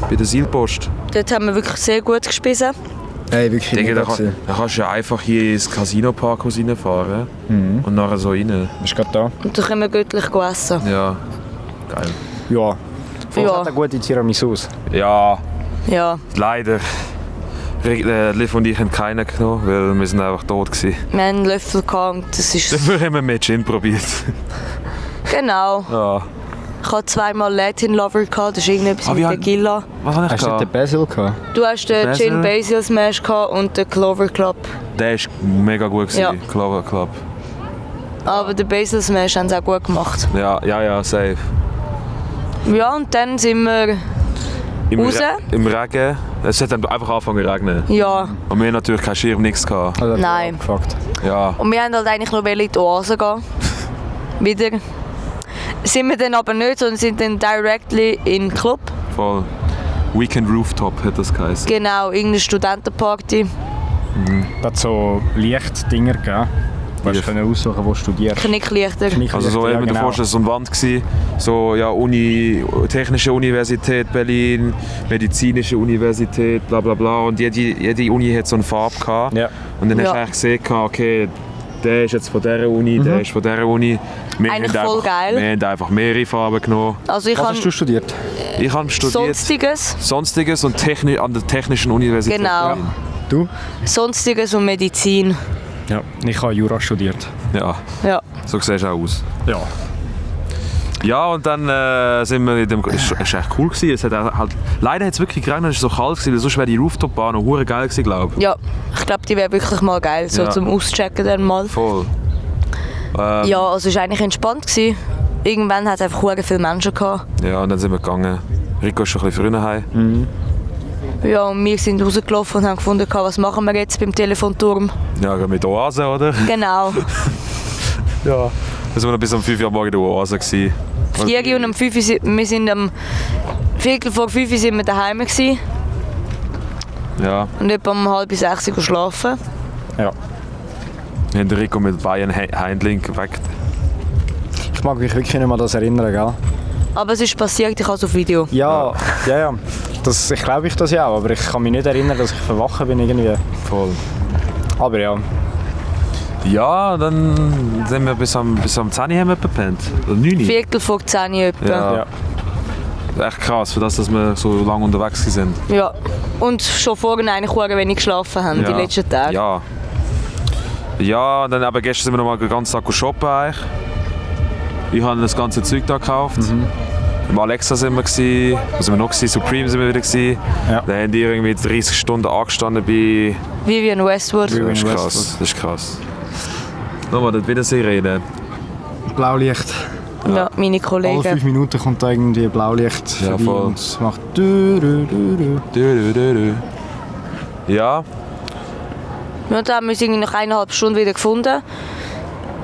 Bei der Seilpost. Dort haben wir wirklich sehr gut gespissen. Hey, wirklich Digga, mega da gewesen. kannst du ja einfach hier ins Casino-Parkhaus reinfahren. Und nachher so rein. Bist du gerade da? Und dann können wir göttlich essen. Ja. Geil. Ja. Voll Ja. hat eine gute Tiramisus. Ja, Ja. leider. Liv und ich haben keinen genommen, weil wir sind einfach tot gewesen. Wir haben einen Löffel gehabt und das ist... Dafür haben wir mit Gin probiert. Genau. Ja. Ich hatte zweimal Latin Lover gehabt, das ist irgendetwas Ah, mit wie Tequila. Was habe ich Hast du den gehabt? Basil gehabt? Du hast den Basil? Gin Basil Smash gehabt und den Clover Club. Der war mega gut gewesen. Ja. Clover Club. Aber den Basil Smash haben sie auch gut gemacht. Ja, safe. Ja, und dann sind wir... Raus? Im Regen. Es hat dann einfach angefangen zu regnen. Ja. Und wir haben natürlich keinen Schirm, nichts gehabt. Also, Nein. Gefragt. Ja. Und wir wollten halt eigentlich noch in die Oase gehen. Wieder. Sind wir dann aber nicht, sondern sind dann directly in den Club. Voll. Weekend Rooftop hat das geheißen. Genau, irgendeine Studentenparty. Da hat so Lichtdinger gegeben. Du Ja. konntest aussuchen, wo du studierst. Knicklichter. Also so ja, eben genau. davor war so eine Wand gewesen. So ja Technische Universität Berlin, Medizinische Universität, bla bla bla. Und jede Uni hat so eine Farbe gehabt. Ja. Und dann hast Ja. du eigentlich gesehen, okay, der ist jetzt von dieser Uni, der ist von dieser Uni. Wir Eigentlich haben voll einfach, geil. Wir haben einfach mehrere Farben genommen. Also ich Was habe hast du studiert? Ich habe studiert Sonstiges. Sonstiges und an der Technischen Universität Genau. Berlin. Du? Sonstiges und Medizin. Ja. Ich habe Jura studiert. Ja, Ja. so siehst du auch aus. Ja. Ja, und dann sind wir in dem... Es war echt cool gewesen. Es hat auch halt, leider hat es wirklich geregnet, es war so kalt gewesen, sonst wäre die Rooftop-Bar noch hure geil gewesen, glaube ich. Ja, ich glaube, die wäre wirklich mal geil, so Ja. zum Auschecken dann mal. Voll. Ja, also es war eigentlich entspannt gewesen. Irgendwann hat es einfach hure viele Menschen gehabt. Ja, und dann sind wir gegangen. Rico ist schon ein bisschen früher heim. Ja, und wir sind rausgelaufen und haben gefunden, was machen wir jetzt beim Telefonturm. Ja, mit Oase, oder? Genau. Ja. Dann sind wir noch bis um 5 Uhr morgens in der Oase gewesen. 4 Uhr und um 5 Uhr, wir sind am Viertel vor 5 Uhr sind wir daheim gewesen Ja. und etwa um 5:30 Uhr geschlafen. Ja. Wir haben den Rico mit Bayern Heindling geweckt. Ich mag mich wirklich nicht mal das erinnern, gell? Aber es ist passiert, ich habe es auf Video. Ja. Das, ich glaube das ja auch, aber ich kann mich nicht erinnern, dass ich verwachen bin irgendwie. Voll. Aber ja. Ja, dann sind wir bis am 10 Uhr haben wir gepennt. Oder 9 Uhr. Viertel vor 10 Uhr etwa. Ja. Echt krass, für das, dass wir so lange unterwegs sind. Ja. Und schon vorhin eigentlich sehr wenig geschlafen haben, die letzten Tage. Ja. Ja, dann aber gestern sind wir noch mal den ganzen Tag shoppen eigentlich. Ich habe das ganze Zeug da gekauft. Im Alexa sind wir gewesen. Wo sind wir noch gewesen? Supreme sind wir wieder gewesen. Ja. Da haben die irgendwie 30 Stunden angestanden bei... Vivian Westwood. Das ist Westwood. krass. Das ist krass. Nochmal, dort wieder reden. Blaulicht. Ja, meine Alle 5 Kollegen. Minuten kommt da irgendwie Blaulicht Ja, vorbei voll. und es macht du. Ja, Ja, da haben wir uns irgendwie nach 1,5 Stunden wieder gefunden.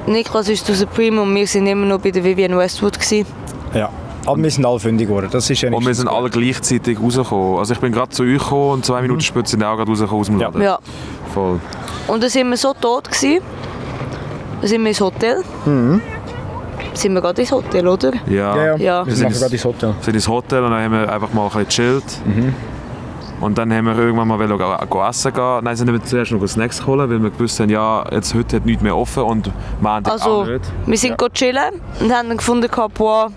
Niklas ist zu Supreme und wir sind immer noch bei der Vivian Westwood gewesen. Ja. Aber wir sind alle fündig geworden, das ist ja nicht und wir sind alle gleichzeitig rausgekommen. Also ich bin gerade zu euch gekommen und 2 Minuten später sind wir auch gerade rausgekommen aus dem Laden. Ja. Voll. Und dann sind wir so tot gewesen. Dann sind wir ins Hotel. Sind wir gerade ins Hotel, oder? Ja. Ja. Wir sind einfach gerade ins Hotel. Wir sind ins Hotel und dann haben wir einfach mal ein bisschen gechillt. Und dann haben wir irgendwann mal essen gehen. Nein, sind wir zuerst noch Snacks holen, weil wir gewusst haben, ja, jetzt heute hat nichts mehr offen und wir haben Also, auch nicht. wir sind chillen und haben dann gefunden, boah,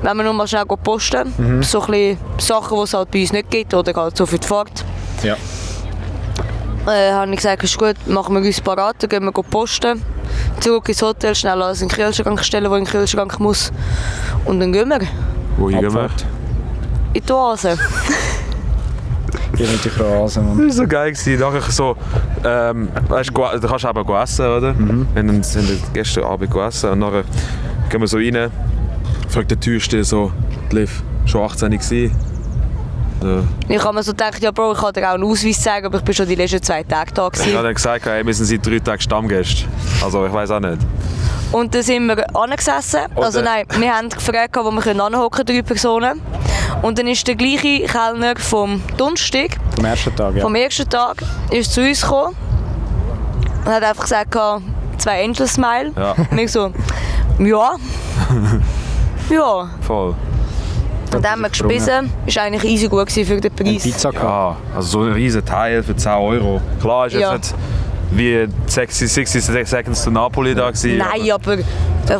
wenn wir noch mal schnell posten. So ein bisschen Sachen, die es halt bei uns nicht gibt oder halt so für die Fahrt. Ja. Habe ich gesagt, ist gut, machen wir uns parat, dann gehen wir posten. Zurück ins Hotel, schnell alles in den Kühlschrank stellen, was in den Kühlschrank muss. Und dann gehen wir Wohin gehen wir? in die Oase. Geh mit die Kroasen. Das war so geil. Nachher so, weißt, du kannst eben essen, oder? Wir sind gestern Abend gegessen und nachher gehen wir so rein, fragt der Türsteher so, Liv, schon 18 gewesen? Ich habe mir so gedacht, ja Bro, ich kann dir auch einen Ausweis zeigen, aber ich bin schon die letzten 2 Tage da gewesen. Ich habe dann gesagt, hey, wir sind seit 3 Tagen Stammgäste. Also ich weiß auch nicht. Und dann sind wir angesessen. Also nein, wir haben gefragt, wo wir anhocken können, 3 Personen. Und dann ist der gleiche Kellner vom Donnerstag, Vom ersten Tag, ja. vom ersten Tag, ist zu uns gekommen und hat einfach gesagt, 2 Angel Smile. Ja. Und ich so, ja. Ja. Voll. Und dann haben wir gespissen. Ist eigentlich easy gut gewesen für den Eine Preis. Pizza gehabt. Ja, also so ein riesen Teil für 10 Euro. Klar ist jetzt Ja. nicht wie 60 Seconds to Napoli da gewesen. Nein, aber er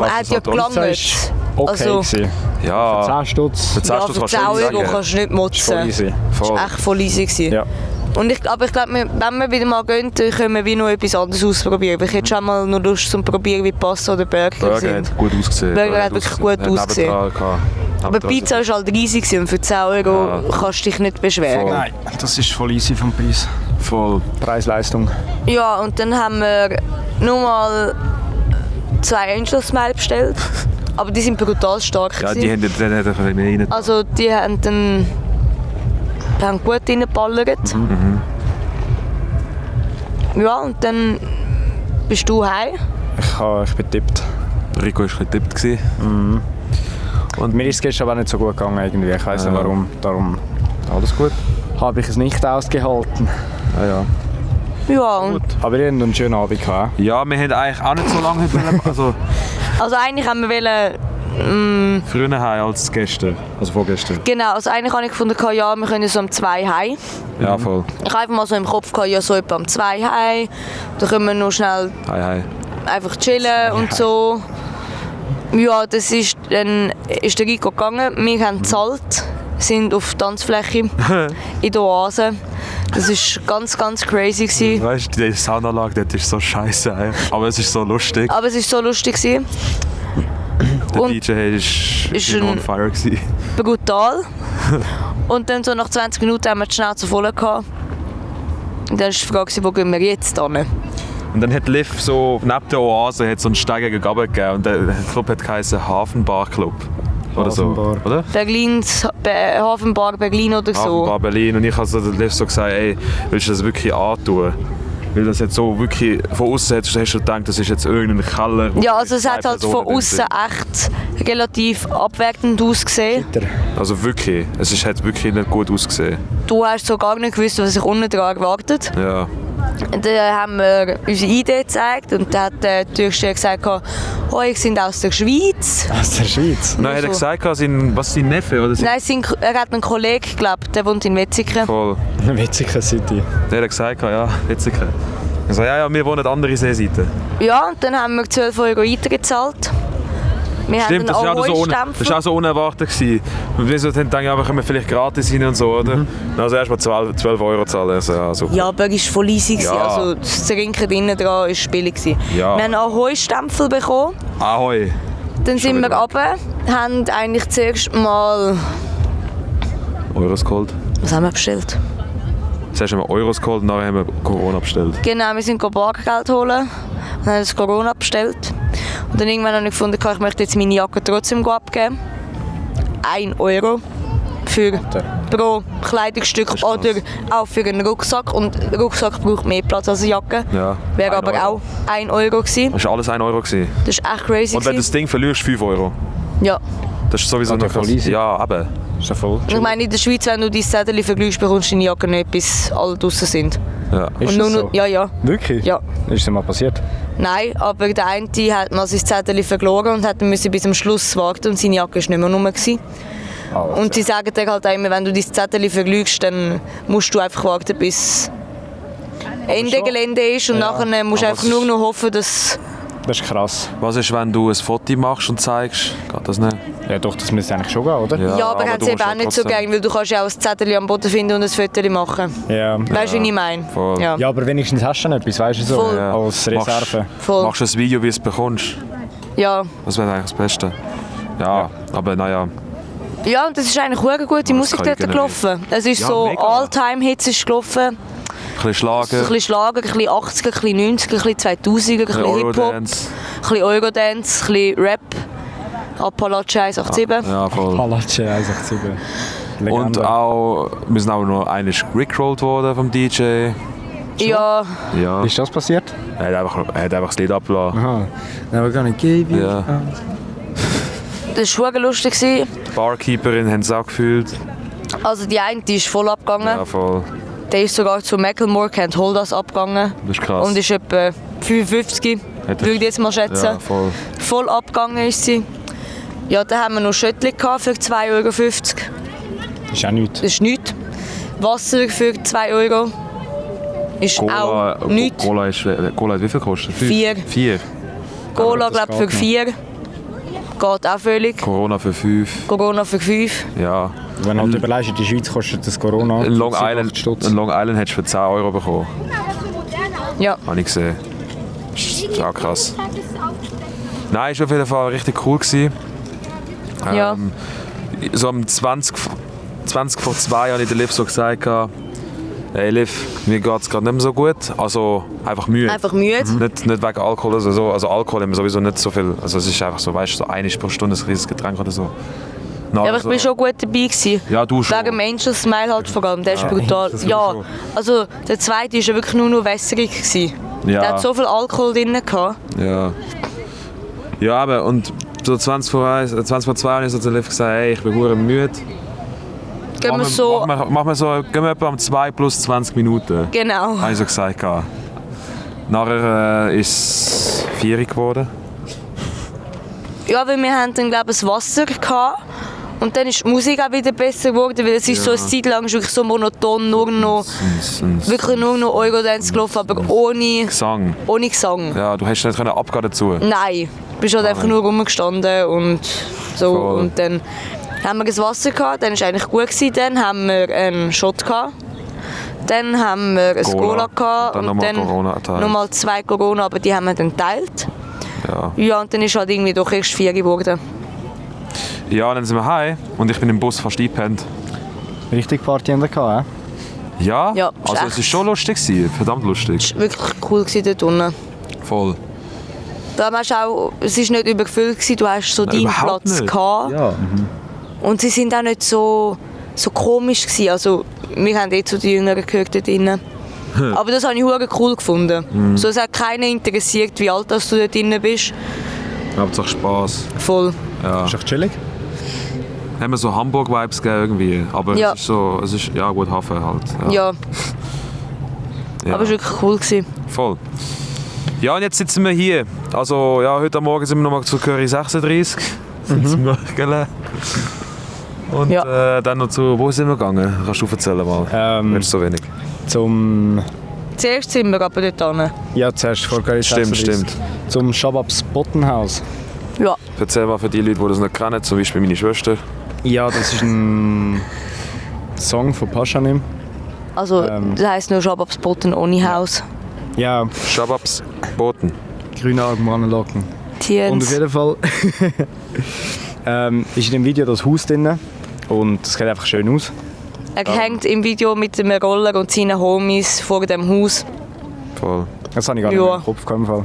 hat ja halt auch. gelangt. Das war okay. Also, gewesen. Ja, Für 10 Stutz. für 10 ja, Stutz für kannst 10 du Euro nicht sagen. kannst du nicht Voll motzen. easy. Das Voll. war echt voll easy gewesen. Ja. Und ich glaube, wenn wir wieder mal gehen, dann können wir wie noch etwas anderes ausprobieren. Ich hätte schon mal noch Lust zum Probieren, wie Pasta oder Burger Burger sind. hat gut ausgesehen. Burger hat wirklich gut ausgesehen. Aber Pizza war halt riesig gewesen und für 10 Euro Ja. kannst du dich nicht beschweren. Nein, das ist voll easy vom Preis. Voll. Preis-Leistung. Ja, und dann haben wir nochmal 2 Angel Smile bestellt. Aber die sind brutal stark Ja, gewesen. die haben dann einfach mehr rein. Also die haben dann gut reingeballert. Ja, und dann bist du heim. Ich bin tippt. Rico war ein bisschen tippt. Und mir ist es gestern aber nicht so gut gegangen irgendwie. Ich weiss nicht Ja. warum. Darum Alles gut? habe ich es nicht ausgehalten. Ja. Ja, und Aber ihr habt einen schönen Abend gehabt. Ja, wir haben eigentlich auch nicht so lange wollen, also also eigentlich haben wir wollen, früher heim als gestern. Also vorgestern. genau, also eigentlich habe ich gefunden, ja, wir können so um 2 heim. Ja, voll. Ich habe einfach mal so im Kopf gehabt, ja, so etwa um 2 heim. Dann können wir noch schnell Hi. einfach chillen und so. Ja, dann ist der Rico gegangen, wir haben gezahlt, sind auf die Tanzfläche in der Oase. Das war ganz, ganz crazy gewesen. Weißt du, die Soundanlage dort ist so scheiße. Aber es ist so lustig. Aber es war so lustig gewesen. Der und DJ ist ist ein- on fire gewesen. Brutal. Und dann so nach 20 Minuten haben wir die Schnauze voll gehabt. Und dann war die Frage, wo gehen wir jetzt hin? Und dann hat Liv so neben der Oase hat so einen steigigen Gabel gegeben und der Club hat geheißen Hafenbar Club. Oder so, Hafenbar. oder? Hafenbar Berlin oder so. Hafenbar Berlin. Und ich habe so der Liv so gesagt, ey, willst du das wirklich antun? Weil das jetzt so wirklich, von außen hast du gedacht, das ist jetzt irgendein Keller. wo Ja, also es zwei hat halt Personen von drin außen sind. echt relativ abwertend ausgesehen. Also wirklich, hat wirklich nicht gut ausgesehen. Du hast so gar nicht gewusst, was sich unten dran erwartet. Ja. Und dann haben wir unsere ID gezeigt und dann hat der Türsteher gesagt, oh, ich sind aus der Schweiz. Aus der Schweiz. Und dann hat er gesagt, sein Neffe oder Nein, er hat einen Kollegen, glaube der wohnt in Wetzikon. Voll. Witzige City. Der hat gesagt, ja, Wetzikon. Ich so, ja, wir wohnen andere Seeseite. Ja, und dann haben wir 12 Euro Eintritt gezahlt. Wir Stimmt, das haben war einen auch, das war auch so unerwartet gewesen. Und wir so haben gedacht, ja, wir können vielleicht gratis rein und so, oder? Also erst mal 12 Euro zahlen. Also, ja, super. Ja, aber es war voll easy. Ja. Also das Trinken drinnen dran war billig. Ja. Wir haben auch Ahoi-Stempel bekommen. Ahoi. Dann sind wir wieder. runter, haben eigentlich zuerst mal... Euros geholt. Was haben wir bestellt? Zuerst haben wir Euros geholt und nachher haben wir Corona bestellt. Genau, wir sind Bargeld holen und haben das Corona bestellt. Und dann irgendwann habe ich gefunden, ich möchte jetzt meine Jacke trotzdem abgeben. 1 Euro pro Kleidungsstück oder auch für einen Rucksack. Und ein Rucksack braucht mehr Platz als eine Jacke. Ja. Wäre 1 aber Euro. auch 1 Euro gewesen. Das war alles 1 Euro gewesen. Das war echt crazy. Und wenn du das Ding verlierst, 5 Euro. Ja. Das ist sowieso Ah, noch voll easy. Ja, aber. Ist ja voll. Ich meine, in der Schweiz, wenn du dein Zettel verlierst, bekommst du deine Jacke nicht, bis alle draussen sind. Ja. Ist Und das nur so? ja. Wirklich? Ja. Ist das mal passiert? Nein, aber der eine hat mal sein Zettel verloren und hat bis zum Schluss warten und seine Jacke war nicht mehr rum. Also. Und sie sagen dir halt auch immer, wenn du dein Zettel verlierst, dann musst du einfach warten, bis Ende schon. Gelände ist und Ja. nachher musst du Aber einfach es nur ist- noch hoffen, dass... Das ist krass. Was ist, wenn du ein Foto machst und zeigst? Geht das nicht? Ja doch, das müsste eigentlich schon gehen, oder? Ja, aber haben du sie musst eben auch halt nicht so trotzdem- gern, weil du kannst ja auch ein Zettel am Boden finden und ein Foto machen. Ja. Weißt du, wie ich meine? voll. Ja. Ja, aber wenigstens hast du schon etwas, weißt du so? Voll. Ja. Als Reserve. Voll. Machst du ein Video, wie du es bekommst? Ja. Das wäre eigentlich das Beste. Ja, aber naja. Ja, und das ist eigentlich eine gute Musik kann ich dort generell. gelaufen. Es ist Ja, so mega. All-Time-Hits ist gelaufen. Ein bisschen Schlager, So ein bisschen Schlager, ein bisschen 80er, ein bisschen 90er, ein bisschen 2000er, ein bisschen Hip-Hop, ein Eurodance. bisschen Eurodance, ein bisschen Rap. Appalachia 187. Ja, voll. Palace 187. Legende. Und auch, wir sind auch noch eigentlich gerickrollt worden vom DJ. Ja, Ja. Ist das passiert? Er hat einfach das Lied abgelassen. Aha. Never gonna give you. Ja. das war lustig. Die Barkeeperin haben es auch gefühlt. Also die eine die ist voll abgegangen. Ja, voll. Der ist sogar zu Macklemore, kennt Holders abgegangen. Das ist krass. Und ist etwa 55, Hat er- würde ich jetzt mal schätzen. Ja, voll. Voll abgegangen ist sie. Ja, da haben wir noch Schöttli für 2,50 €. Ist auch nichts. Das ist nichts. Wasser für 2 € ist auch nichts. Cola hat wie viel gekostet? 4. 4. Cola, das glaube ich, für geht noch. 4. Geht auch völlig. Corona für 5. Corona für 5. Ja. Wenn du halt überlegst, in der Schweiz kostet das Corona In Long 7, Island, 8 Stutz. in Long Island hättest du für 10 € bekommen. Ja. Habe ich gesehen. Das ist auch krass. Nein, es war auf jeden Fall richtig cool gewesen. Ja. So um 20 vor 2 habe ich der Liv so gesagt, hey Liv, mir geht es gerade nicht mehr so gut. Also einfach müde. Einfach müde. Nicht wegen Alkohol oder so. Also Alkohol haben wir sowieso nicht so viel. Also es ist einfach so, weißt du, so 1 pro Stunde ein riesiges Getränk oder so. Ja, aber ich bin schon gut dabei gewesen. Ja, du schon. Wegen dem Angel Smile halt vor allem, der ist Ja, brutal. das Ja, schon. also der zweite war ja wirklich nur noch wässrig gewesen. Ja. Der hat so viel Alkohol drin gehabt. Ja. Ja, aber und so 20 vor 2 habe ich so zu Liv gesagt, hey, ich bin verdammt müde. Gehen wir so. Gehen wir etwa um 2 plus 20 Minuten. Genau. Habe ich so gesagt. Nachher ist es 4 geworden. Ja, weil wir haben dann glaube ich das Wasser gehabt. Und dann ist die Musik auch wieder besser geworden, weil es ist so eine Zeit lang wirklich so monoton, wirklich nur noch Eurodance gelaufen, aber ohne Gesang. Gesang. Ja, du hast nicht abgehen dazu. Nein, du bist halt einfach nur rumgestanden und so. Voll. Und dann haben wir das Wasser gehabt, dann war es eigentlich gut gewesen. Dann haben wir einen Shot gehabt. Dann haben wir ein Cola gehabt. Dann nochmal Corona geteilt. nochmal 2 Corona, aber die haben wir dann geteilt. Ja. Ja, und dann ist halt irgendwie doch erst 4 geworden. Ja, dann sind wir heim und ich bin im Bus fast eingepennt. Richtig Party haben wir gehabt, Ja? Ja, Also echt. es war schon lustig, verdammt lustig. Es war wirklich cool gewesen dort unten. Voll. Da hast du auch, es war nicht überfüllt gewesen, du hast so Nein, deinen überhaupt Platz nicht. gehabt. Ja. Und sie sind auch nicht so komisch gewesen. Also, wir haben zu den Jüngeren gehört dort drinnen. Aber das habe ich hure cool gefunden. So, es hat keinen interessiert, wie alt dass du dort drin bist. Hauptsache Spass. Voll. Ja. Ist doch chillig. Haben wir so Hamburg-Vibes gegeben irgendwie. Aber Ja. es ist so, es ist, ja gut, Hafen halt. Ja, Ja. aber es war wirklich cool gewesen. Voll. Ja, und jetzt sitzen wir hier. Also, ja, heute Morgen sind wir nochmal zu Curry 36. Zum Morgen. Und Ja. dann noch zu, wo sind wir gegangen? Kannst du erzählen mal? Nicht so wenig. Zum... Zuerst sind wir aber dort hin. Ja, zuerst vor Curry Stimmt, 36. stimmt. Zum Shababs Bottenhaus. Ja, Erzähl mal für die Leute, die das nicht kennen, zum Beispiel meine Schwester. Ja, das ist ein Song von Paschanim. also das heisst nur Shababs Botten ohne Haus. Ja, Shababs Boten. grüne Augen, braune Locken. Und auf Tiens. jeden Fall ist in dem Video das Haus drin. Und es sieht einfach schön aus. Er hängt im Video mit einem Roller und seinen Homies vor dem Haus. Voll. Das habe ich gar nicht Ja. mehr im Kopf gehabt, im Fall.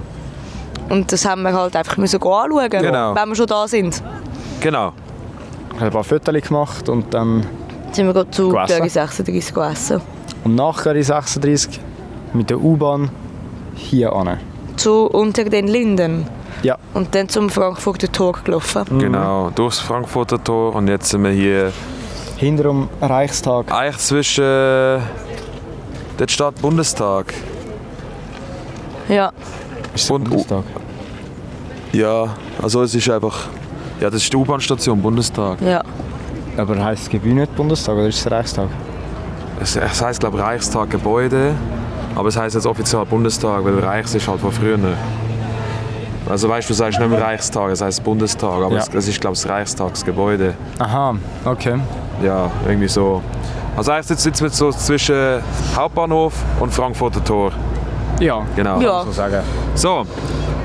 Und das haben wir halt einfach müssen anschauen, Genau. wenn wir schon da sind. Genau. Ich habe ein paar Fotos gemacht und dann Sind wir gerade zu Gegessen? Curry 36 gegessen. und nach Curry 36 mit der U-Bahn hier an. Zu unter den Linden. Ja, Und dann zum Frankfurter Tor gelaufen. Genau. Durchs Frankfurter Tor und jetzt sind wir hier hinter dem Reichstag. eigentlich zwischen dort steht Bundestag. Ja. Ist der Und- Bundestag. Ja, also es ist einfach. Ja, das ist die U-Bahn-Station, Bundestag. Ja. Aber heisst das Gebäude nicht Bundestag oder ist es der Reichstag? Es heisst, glaube ich, Reichstag Gebäude, aber es heisst jetzt offiziell Bundestag, weil Reichs ist halt von früher. Also weißt du, sagst nicht mehr Reichstag, es heisst Bundestag, aber Ja. es ist, glaube ich, das Reichstagsgebäude. Aha, okay. Ja, irgendwie so. Also eigentlich sitzen wir so zwischen Hauptbahnhof und Frankfurter Tor. Ja, Genau. Ja. so sagen. So,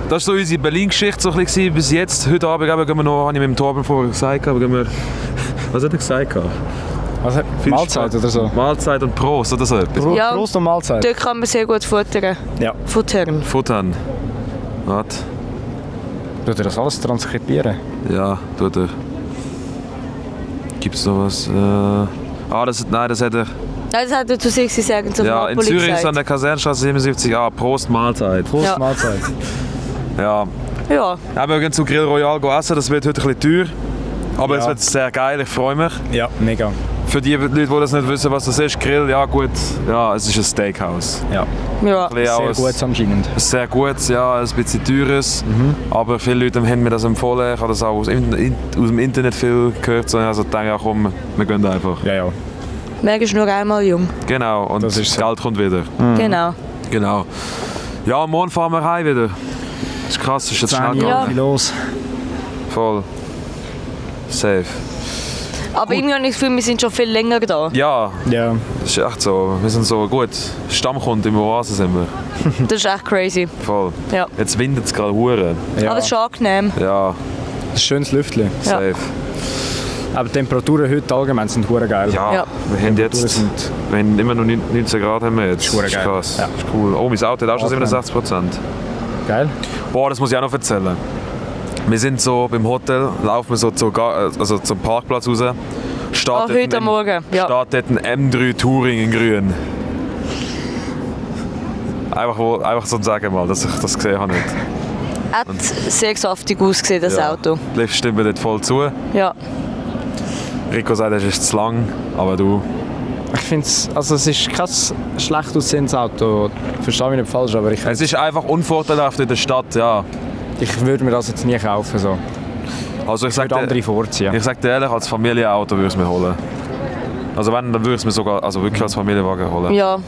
das war so unsere Berlin-Geschichte so ein bisschen bis jetzt. Heute Abend gehen wir noch, habe ich mit dem Torben vorher gesagt, aber gehen wir Was hat er gesagt? Also, Viel Mahlzeit Spaß. oder so? Mahlzeit und Prost oder so etwas. Ja. Prost und Mahlzeit. Dort kann man sehr gut futtern. Ja. Futtern. Futtern. Was? Tut er das alles transkribieren? Ja, tut er. Gibt's noch was? Nein, das hat er. Nein, das hat er zu sich sagen zum Ja, in Napoli Zürich ist gesagt. an der Kasernstraße 77. Prost, Mahlzeit. Prost, Ja. Mahlzeit. Ja. Ja, Wir gehen zu Grill Royal essen, das wird heute ein bisschen teuer. Aber Ja. es wird sehr geil, ich freue mich. Ja, mega. Für die Leute, die das nicht wissen, was das ist, Grill, ja gut, ja, es ist ein Steakhouse. Ja, ja. Ein bisschen sehr gut anscheinend. Sehr gut, ja, ein bisschen teures. Aber viele Leute haben mir das empfohlen. Ich habe das auch aus dem Internet viel gehört. So, also denke ja, komm, wir gehen einfach. Ja, ja. Merk ist nur einmal jung. Genau, und Das das ist so. Geld kommt wieder. Genau. Genau. Ja, morgen fahren wir heim wieder. Das ist krass, das ist jetzt schnell 10 gegangen. Jahre los. Voll. Safe. Aber irgendwie habe ich das Gefühl, wir sind schon viel länger da. Ja, Ja. das ist echt so. Wir sind so gut. Stammkunde im Oase sind wir. Das ist echt crazy. Voll. Ja. Jetzt windet es gerade Huren. Ja. Aber es ist angenehm. Ja, Ein schönes Lüftchen. Ja. safe. Aber die Temperaturen heute allgemein sind hure geil. Ja, Ja. wir haben jetzt, sind wir haben immer noch 19 Grad haben wir jetzt. Ist verdammt Das ist geil. krass. Ja. Das ist cool. Oh, mein Auto hat auch schon Angenehm. 67%. geil. Boah, das muss ich auch noch erzählen. Wir sind so beim Hotel, laufen wir so zum Parkplatz raus. Steht Auch dort heute ein- Morgen. Ja. Steht dort ein M3 Touring in grün. Einfach so sagen mal, dass ich das gesehen habe. Nicht. Hat sehr saftig ausgesehen, das Ja. Auto. Die Lift stimmt mir dort voll zu. Ja. Rico sagt, es ist zu lang, aber du... Ich finde es, also es ist kein schlecht aussehendes Auto. Verstehe mich nicht falsch, aber Es ist einfach unvorteilhaft in der Stadt, ja. ich würde mir das jetzt nie kaufen. So. Also ich Ich würde sag andere dir, vorziehen. ich sag dir ehrlich, als Familienauto würde ich es mir holen. Also wenn, dann würde ich es mir sogar also wirklich als Familienwagen holen. Ja.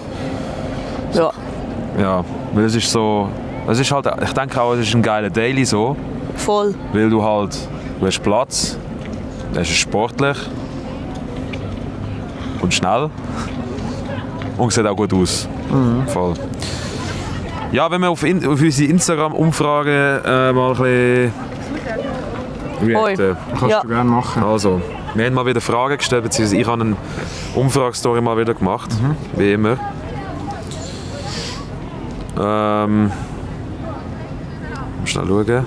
Ja. Ja, weil es ist so... Es ist halt, ich denke auch, es ist ein geiler Daily so, Voll. weil du hast Platz, es ist sportlich und schnell und sieht auch gut aus. Voll. Ja, wenn wir auf unsere Instagram-Umfrage mal ein bisschen reacten. Kannst Ja. du gerne machen. Also, wir haben mal wieder Fragen gestellt, beziehungsweise ich habe eine Umfragestory mal wieder gemacht, wie immer. Schnell schauen.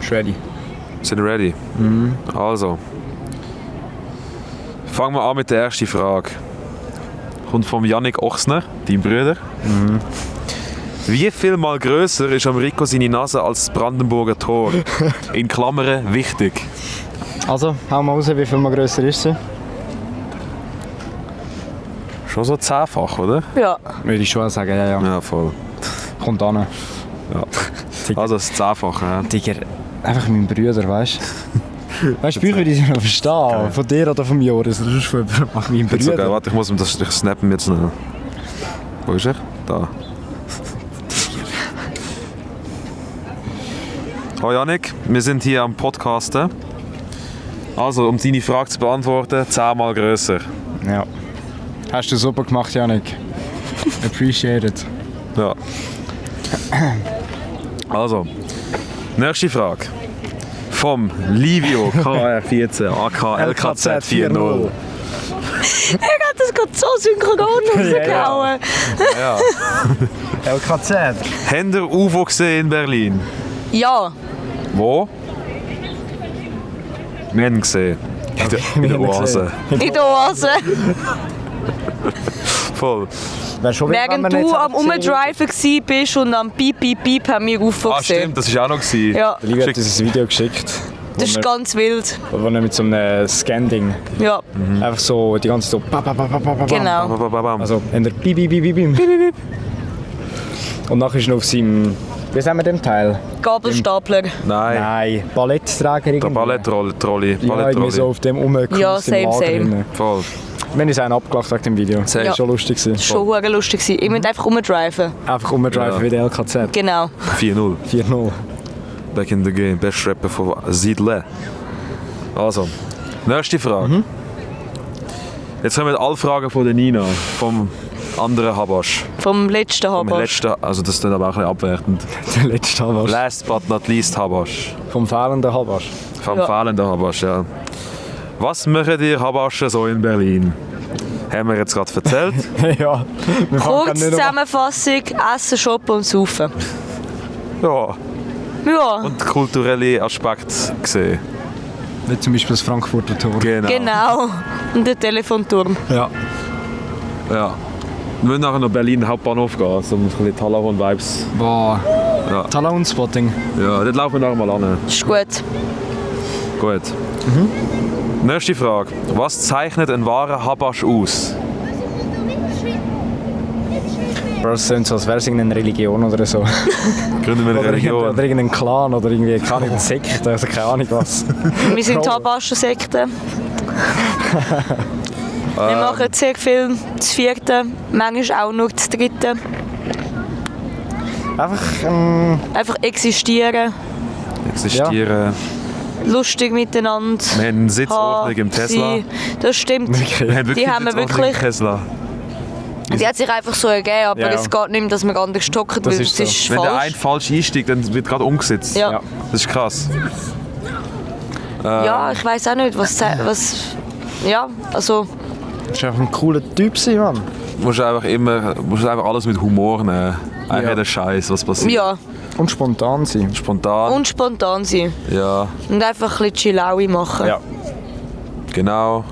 Ist ready. Sind wir ready? Also. Fangen wir an mit der ersten Frage. Kommt vom Yannick Ochsner, dein Bruder. Wie viel mal grösser ist am Rico seine Nase als das Brandenburger Tor? In Klammern wichtig. Also, hau mal raus, wie viel mal grösser ist sie? Schon so 10-fach, oder? Ja. Würde ich schon sagen, ja, ja. Ja, voll. Kommt an. Ja. Also das 10-fache. Ja. Digga, einfach mein Bruder, weißt du? Weißt du, Bücher, die ich noch verstehen. Von dir oder von Joris. Das ist von meinem Jetzt sogar, Bruder. warte, ich muss ihm das ich snappen jetzt noch. Wo ist er? Da. Hallo Yannick, wir sind hier am Podcasten. Also, um deine Frage zu beantworten, 10-mal grösser. Ja. Hast du super gemacht, Janik. Appreciated. Ja. Also, nächste Frage. Vom Livio KR14 AK LKZ 40. Er hat das gerade so synchron rausgehauen. Ja. LKZ. Habt ihr UFO gesehen in Berlin? Ja. Wo? Wir haben ihn gesehen. In der Oase. In der Oase. Voll. Wäre schon Während du am Umdriven bist und am Piep, Piep, Piep haben wir UFO Ah, gesehen. stimmt, das war auch noch. Gewesen. Ja, Livia hat uns ein Video geschickt. das ist ganz wild. Wo er mit so einem Scan-Ding Ja, einfach so die ganze Zeit so. genau. Bam, bam, bam, bam. Also, in der Bip, Bip, Bip, Bip, Bip. Und nachher ist noch auf seinem. Wie sagen wir dem Teil? Gabelstapler. Nein, Nein, Ballettträger der irgendwie. Ballettrolli. Ja, irgendwie so auf dem rumgekreist Ja, im same, Lager same. drinnen. Voll. Wir haben uns einen abgelacht wegen dem Video. Das Ja. war schon lustig. Das war schon verdammt lustig. gewesen. Ich müsste einfach umdriven. Einfach rumdriven Ja. wie der LKZ. Genau. 4-0. 4-0. Back in the game. Best Rapper von Siedle. Also, nächste Frage. Jetzt kommen alle Fragen von der Nina. anderen Habasch. Vom letzten Vom Habasch. letzten, also das ist dann aber auch ein bisschen abwertend. Der letzte Habasch. Last but not least Habasch. Vom fehlenden Habasch. Vom Ja. fehlenden Habasch, ja. Was machen die Habasche so in Berlin? Haben wir jetzt gerade erzählt. Ja. Wir fangen Kurz nicht um- Zusammenfassung, Essen, Shoppen und Saufen. Ja. Ja, Und kulturelle Aspekte gesehen. Wie zum Beispiel das Frankfurter Tor. genau. Und der Telefonturm. Ja. Ja. Wir müssen nachher noch Berlin Hauptbahnhof gehen, so ein bisschen Talahorn-Vibes. Boah. Ja. Talon-Spotting. Ja, dort laufen wir nachher mal an. Ist gut. Gut. Nächste Frage. Was zeichnet ein wahrer Habasch aus? Bro, es klingt so, als wäre es irgendeine Religion oder so. Gründen wir eine Oder Religion. irgendein Clan oder irgendwie, keine Ahnung, eine Sekte, also keine Ahnung was. Wir sind Bro. Habascher-Sekte. Wir machen sehr viel das vierte, manchmal auch nur das dritte. Einfach, Einfach existieren, Existieren. lustig miteinander. Wir haben eine Sitzordnung im Tesla. sein. Das stimmt. Wir haben wirklich Die haben wir eine Sitzordnung im wirklich- Tesla. Die hat sich einfach so ergeben, aber Ja. es geht nicht mehr, dass man anders stocken, Das weil ist es so. ist Wenn der ein falsch. falsch einsteigt, dann wird gerade umgesetzt. Ja. Ja. Das ist krass. Ja, ich weiß auch nicht, ja, also, du musst einfach ein cooler Typ sein, Mann. Du musst einfach alles mit Humor nehmen. Eigentlich Ja. der Scheiß, was passiert. ja, Und spontan sein. Spontan. und spontan sein. Ja, Und einfach ein bisschen Chillaui machen. Ja. genau.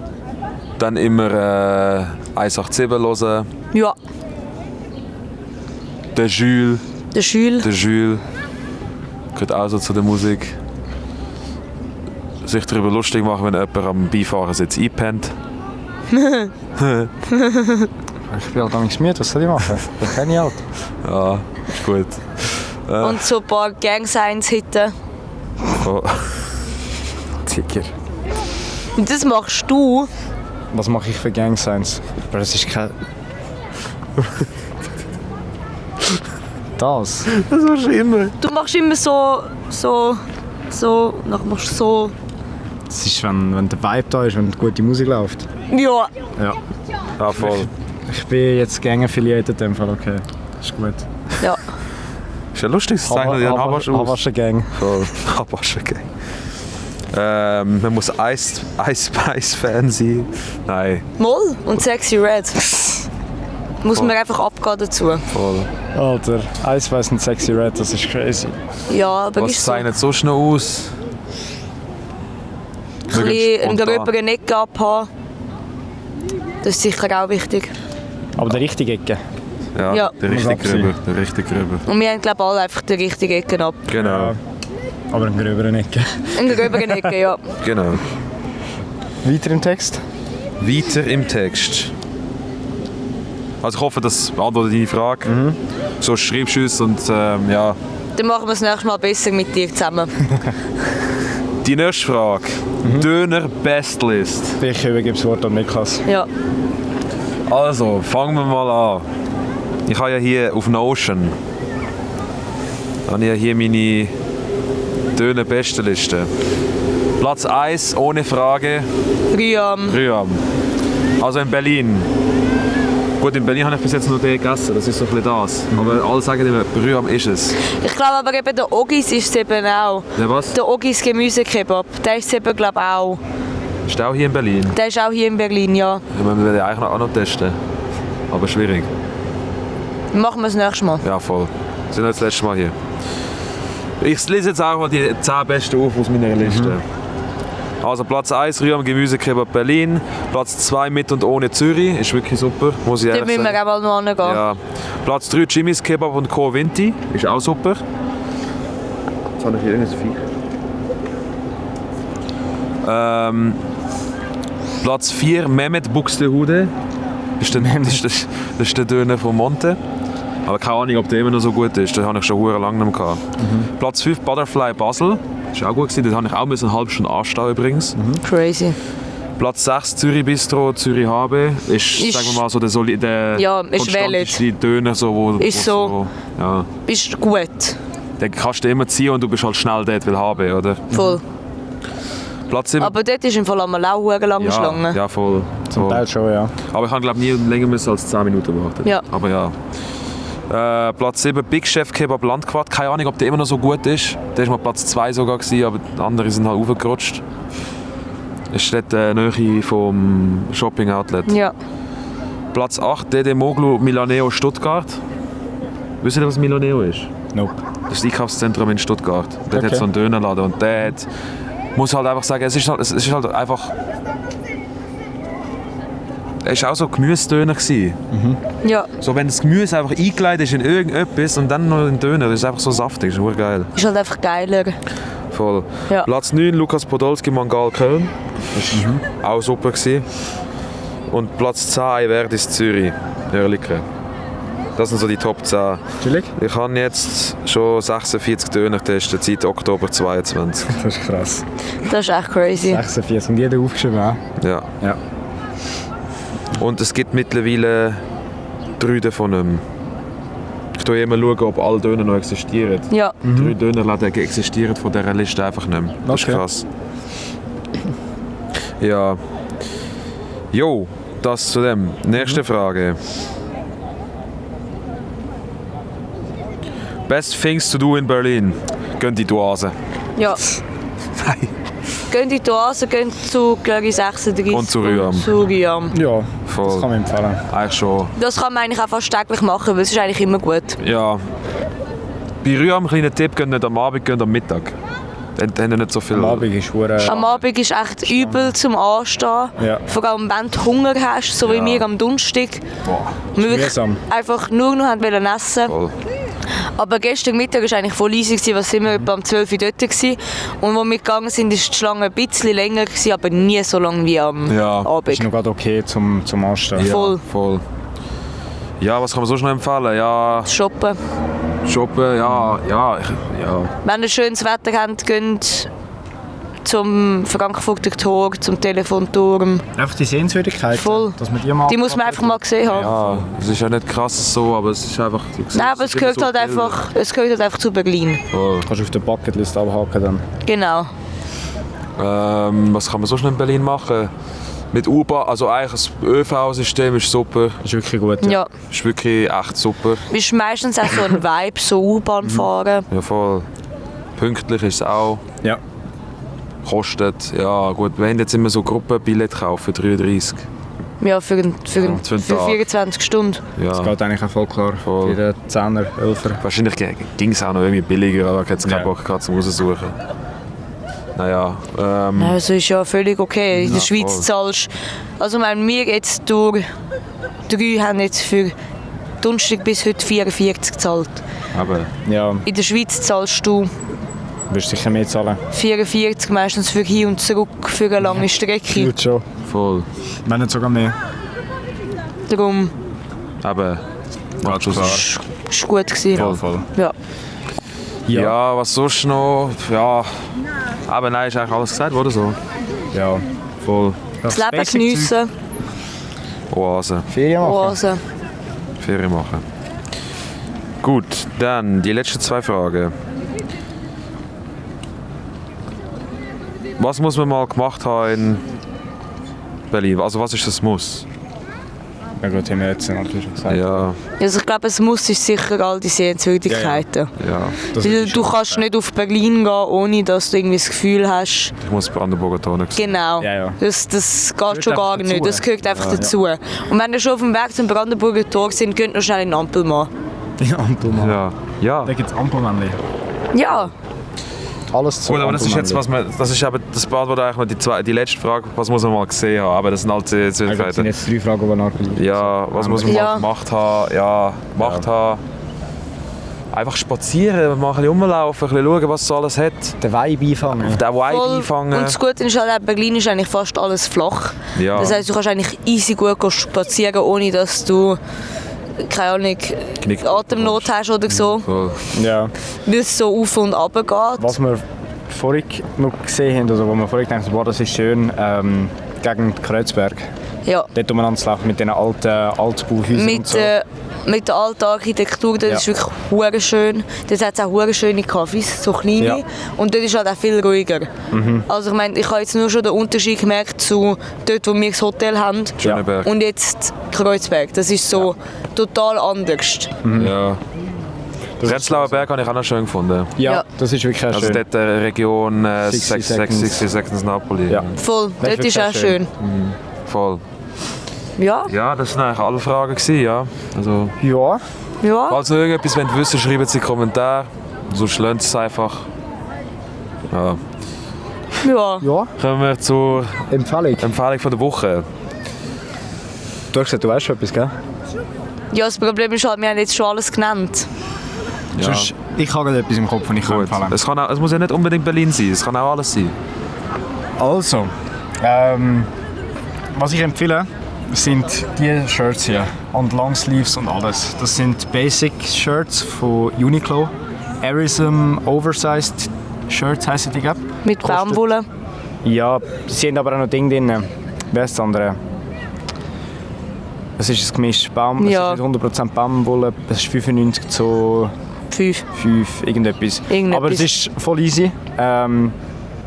Dann immer 187 hören. Ja, Der Jules. der Schül. Der Jules. Gehört auch so zu der Musik. Sich darüber lustig machen, wenn jemand am Beifahrersitz einpennt. Ich bin halt gar nichts müde, was soll ich machen? Das kenne ich halt. Ja, ist gut. Und so ein paar Gang-Signs hitten. Oh. Zicker. Und das machst du. Was mache ich für Gang-Signs? Aber das ist kein... Das? Das machst du immer. Du machst immer so, nachher machst du so. Das ist, wenn der Vibe da ist, wenn gute Musik läuft. Ja, Ja. Ja, voll. Ich bin jetzt Gang-Affiliated in dem Fall, okay. Ist gut. ja. Ist ja lustig, das zeichnet ja einen Habasch aus. Habascher Gang. Voll. Habasch, okay. Man muss Ice Spice-Fan sein. Nein, Moll und Sexy Red. Muss man einfach abgehen dazu. voll. Alter, Eisweiß und Sexy Red, das ist crazy. Ja, aber Was ist so. zeichnet so schnell aus? Ein bisschen einen Spontan. gröberen Ecke abhaben. Das ist sicher auch wichtig. Aber der richtige Ecke. Ja, Ja. der Muss richtige abziehen. Gröber. Der richtige Gröber. Und wir haben, glaube ich, alle einfach die richtige Ecke ab. Genau, Aber eine gröbere Ecke. Eine gröberen Ecke, ja. genau. Weiter im Text. Weiter im Text. Also ich hoffe, das beantwortet deine Frage. So schreibst du uns und ja. Dann machen wir es nächstes Mal besser mit dir zusammen. Die nächste Frage. Döner Bestlist. Ich übergebe das Wort an Niklas. Ja. Also, fangen wir mal an. Ich habe ja hier auf Notion habe ich ja hier meine Döner-Bestenliste. Platz 1, ohne Frage, Rüam. Rüam. Also in Berlin. Gut, in Berlin habe ich bis jetzt nur den gegessen, das ist so ein bisschen das. Aber alle sagen immer, Rüam ist es. Ich glaube aber eben der Ogis ist es eben auch. Ja, was? Der Ogis Gemüsekebab, der ist es eben glaube ich auch. Ist der auch hier in Berlin? Der ist auch hier in Berlin, ja. Ja, wir werden eigentlich auch noch testen. Aber schwierig. Machen wir es nächstes Mal. Ja, voll. Wir sind jetzt das letzte Mal hier. Ich lese jetzt auch mal die 10 besten auf aus meiner Liste. Also Platz 1 Rüam Gemüsekebab Berlin. Platz 2 mit und ohne Zürich. Ist wirklich super, muss ich Dort ehrlich müssen wir sagen. auch mal noch hingehen. Ja. Platz 3 Jimmy's Kebab und Co. Vinti. Ist auch super. Jetzt habe ich hier irgendein Viech. Platz 4 Mehmet Buxtehude. Das ist der Döner von Monte. Aber keine Ahnung, ob der immer noch so gut ist. Den habe ich schon sehr lange nicht mehr gehabt. Platz 5 Butterfly Basel. Das war auch gut. Den habe ich auch eine halbe Stunde anstehen übrigens. Crazy. Platz 6 Zürich Bistro, Zürich HB. Ist, sagen wir mal, so der Ja, ist konstanteste Döner. So, Ist so. Ja. Ist gut. Den kannst du immer ziehen und du bist halt schnell dort, weil HB, oder? Voll. Platz 7. Aber dort ist im Fall einmal auch eine lange Schlange. Ja, voll. Zum Teil schon, ja. Aber ich habe glaube nie länger müssen als 10 Minuten warten. Ja. Aber ja. Platz 7, Big Chef Kebab Landquart. Keine Ahnung, ob der immer noch so gut ist. Der war mal Platz 2 sogar, aber die anderen sind halt aufgerutscht. Es steht Nähe vom Shopping Outlet. Ja. Platz 8, Dede Moglu Milaneo Stuttgart. Wisst ihr, was Milaneo ist? Nope. Das ist das Einkaufszentrum in Stuttgart. Dort hat so einen Dönerladen und der muss halt einfach sagen, es ist halt einfach... Es war auch so Gemüsedöner gewesen. Ja. So, wenn das Gemüse einfach eingeleitet ist in irgendetwas und dann noch ein Döner, das ist einfach so saftig, das ist wirklich geil. Ist halt einfach geiler. Voll. Ja. Platz 9, Lukas Podolski, Mangal Köln. Das war auch super gewesen. Und Platz 10, Verdis Zürich, Oerlikon. Das sind so die Top 10. Chillig? Ich habe jetzt schon 46 Döner getestet seit Oktober 22. Das ist krass. Das ist echt crazy. 46 und jeder aufgeschrieben, ja? Ja. Ja. Und es gibt mittlerweile 3 davon nicht mehr. Ich schaue immer, ob alle Döner noch existieren. Ja. 3 Dönerläden existieren von dieser Liste einfach nicht mehr. Das ist Okay. krass. Ja. Jo, das zu dem. Nächste Frage. Best things to do in Berlin. Gehen die Oase. Ja. Nein. Gehen die Oase, gehen zu Glögi 36 Und zu Rüam. Zu Rüam. Ja, das Voll. kann man empfehlen. Eigentlich schon. Das kann man eigentlich auch fast täglich machen, weil es ist eigentlich immer gut. Ja. Bei Rüam, kleiner Tipp, gehen nicht am Abend, gehen am Mittag. Dann haben wir nicht so viel... Am Abend ist hure. Am Abend ist echt übel zum Anstehen. Ja. Vor allem wenn du Hunger hast, so wie Ja. wir am Donnerstag. Boah. Wir wirklich mühsam. einfach nur noch wollten essen. Voll. Aber gestern Mittag war eigentlich voll easy, was sind wir etwa um 12 Uhr dort gewesen. Und als wir gegangen sind, war die Schlange ein bisschen länger gewesen, aber nie so lang wie am Ja. Ist Abend. noch gerade okay zum Anstehen. Ja, Voll. voll. Ja, was kann man so schnell empfehlen? Ja, Shoppen. shoppen, ja. Wenn ihr schönes Wetter habt, geht zum Frankfurter Tor, zum Telefonturm. Einfach die Sehenswürdigkeit. Voll. Dass man die mal Die muss man einfach mal gesehen haben. Ja, es ist ja nicht krass so, aber es ist einfach... du siehst, Nein, aber es sind gehört, so halt Bilder. einfach, es gehört halt einfach zu Berlin. Voll. Kannst du auf der Bucketlist abhaken dann. Genau. Was kann man so schnell in Berlin machen? Mit U-Bahn, also eigentlich das ÖV-System ist super. Ist wirklich gut. Ja. Ist wirklich echt super. Ist meistens auch so ein Vibe, so U-Bahn fahren. Ja, voll. Pünktlich ist es auch. Ja. Kostet, ja gut, wir haben jetzt immer so Gruppenbillett kaufen, 33. Ja, für den für Tag. 24 Stunden. Ja. Das geht eigentlich auch voll klar. Voll. Für den 10er, 11er. Wahrscheinlich ging es auch noch irgendwie billiger, aber ich hätte jetzt keinen Ja. Bock gehabt zum raussuchen. Naja, Also ist ja völlig okay. In der Ja, Schweiz voll. zahlst also wir jetzt durch 3 haben jetzt für Donnerstag bis heute 44 gezahlt. aber Ja, In der Schweiz zahlst du wirst sicher mehr zahlen. 44 meistens für hin und zurück für eine lange Strecke. Gut schon. voll. Wenn nicht sogar mehr. Darum Aber macht schon klar. Sinn. ist gut gewesen. Voll. Voll. Ja. Ja, was sonst noch? Ja, aber nein, ist eigentlich alles gesagt worden so. Ja. Voll. Das Leben geniessen, Oase. Ferien machen. Oase. Ferien machen. Gut, dann die letzten 2 Fragen. Was muss man mal gemacht haben in Berlin? Also was ist das Muss? Ja gut, haben wir jetzt natürlich schon gesagt. Ja, Also ich glaube, es muss ist sicher all die Sehenswürdigkeiten. ja. Das Weil ist du schon kannst okay. nicht auf Berlin gehen, ohne dass du irgendwie das Gefühl hast, Ich muss Brandenburger Tor nicht sehen. genau, Ja, ja. das geht schon gar einfach nicht, dazu. das gehört einfach dazu. Und wenn wir schon auf dem Weg zum Brandenburger Tor sind, könnt ihr noch schnell in den Ampelmann. Die Ampelmann. Ja. Ja. Da gibt es Ampelmännchen. Ja, Alles zu Gut, aber das ist jetzt, Ampelmännchen. das ist aber, das beantwortet eigentlich noch die letzte Frage, was muss man mal gesehen haben, aber das sind halt Ja, gut, das sind Sehenswürdigkeiten. jetzt 3 Fragen, die nachgelegt Ja, was muss man Ja. mal gemacht haben? Ja, gemacht haben. Einfach spazieren, mal ein bisschen rumlaufen, ein bisschen schauen, was es so alles hat. Den Vibe einfangen. Den Vibe voll. einfangen. Und das Gute ist halt, auch, Berlin ist eigentlich fast alles flach. Ja. Das heisst, du kannst eigentlich easy gut spazieren, ohne dass du keine Ahnung, Knick- Atemnot hast oder so, Voll. Ja. weil es so auf und ab geht. Was wir vorhin noch gesehen haben, oder wo wir vorhin gedacht haben, wow, das ist schön, gegen Kreuzberg. Ja. Dort umeinander zu laufen mit diesen alten Altbauhäusern und Mit so. mit der alten Architektur, das ist wirklich hure schön. Dort hat es auch hure schöne Cafés, so kleine. Ja. Und dort ist halt auch viel ruhiger. Also ich meine, ich habe jetzt nur schon den Unterschied gemerkt zu dort, wo wir das Hotel haben. Schöneberg. Und jetzt Kreuzberg. Das ist so total anders. Ja. Prenzlauer Berg habe ich auch noch schön gefunden. Ja, Ja. das ist wirklich auch Also schön. dort Region 60 60 Seconds Napoli. Ja. Voll, Das ist dort ist wirklich auch schön. Voll. Ja, Ja, das waren eigentlich alle Fragen gewesen, ja. Also, Ja, ja. falls ihr irgendetwas wissen wollt, schreibt es in die Kommentare. Sonst lernt es einfach. Ja. Ja. ja, Kommen wir zur Empfehlung. Empfehlung von der Woche. Du hast gesagt, du weißt schon etwas, gell? Ja, das Problem ist halt, wir haben jetzt schon alles genannt. Ja. Sonst, ich habe gerade etwas im Kopf, und ich kann Gut. empfehlen. Es muss ja nicht unbedingt Berlin sein, es kann auch alles sein. Also, was ich empfehle, sind die Shirts hier. Und Longsleeves und alles. Das sind Basic Shirts von Uniqlo. Arism Oversized Shirts heissen die, glaube ich. Mit Kostet- Baumwolle. Ja, sie haben aber auch noch Dinge drin. Wer ist das andere? Es ist ein Gemisch. Ja. Es ist nicht 100% Baumwolle, es ist 95 zu 5, irgendetwas. Aber es ist voll easy.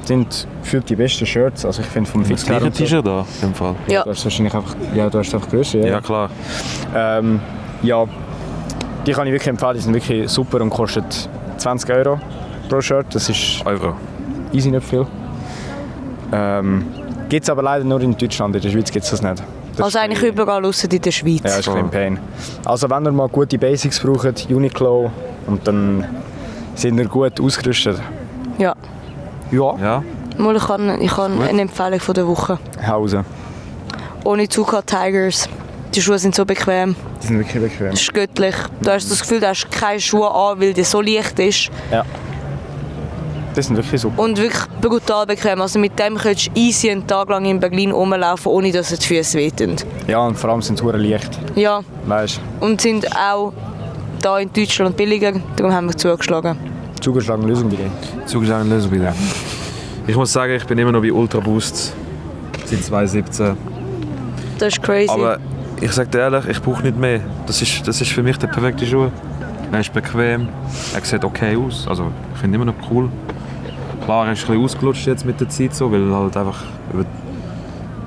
Sind für die besten Shirts. Also ich finde vom Das Fit her gleiche und so. T-Shirt da, im Fall. Ja. Du hast wahrscheinlich einfach, ja, du hast einfach grösser. Ja, klar. Ja, die kann ich wirklich empfehlen. Die sind wirklich super und kosten 20 € pro Shirt. Das ist Euro. easy, nicht viel. Gibt es aber leider nur in Deutschland. In der Schweiz gibt es das nicht. Das Also ist eigentlich ein bisschen- überall außer in der Schweiz. Ja, ist ein bisschen Pain. Also wenn ihr mal gute Basics braucht, Uniqlo, und dann sind ihr gut ausgerüstet. Ja. Ja, Ja? Mal, ich habe eine Empfehlung von der Woche. Hause. Onizuka Tigers. Die Schuhe sind so bequem. Die sind wirklich bequem. Das ist göttlich. Du hast das Gefühl, du hast keine Schuhe an, weil die so leicht ist. Ja. Das sind wirklich super. Und wirklich brutal bequem. Also mit dem könntest du easy einen Tag lang in Berlin rumlaufen, ohne dass dir die Füße wehtun. Ja, und vor allem sind sie hure leicht. Ja. Weißt Und sind auch hier in Deutschland billiger. Darum haben wir zugeschlagen. du, zugeschlagene Lösung bei dir. Zugeschlagene Lösung wieder. Ich muss sagen, ich bin immer noch bei Ultra Boost seit 2017. Das ist crazy. Aber ich sage dir ehrlich, ich brauche nicht mehr. Das ist für mich der perfekte Schuh. Er ist bequem, er sieht okay aus. Also ich finde ihn immer noch cool. Klar, er ist ein bisschen ausgelutscht jetzt mit der Zeit, so, weil er halt einfach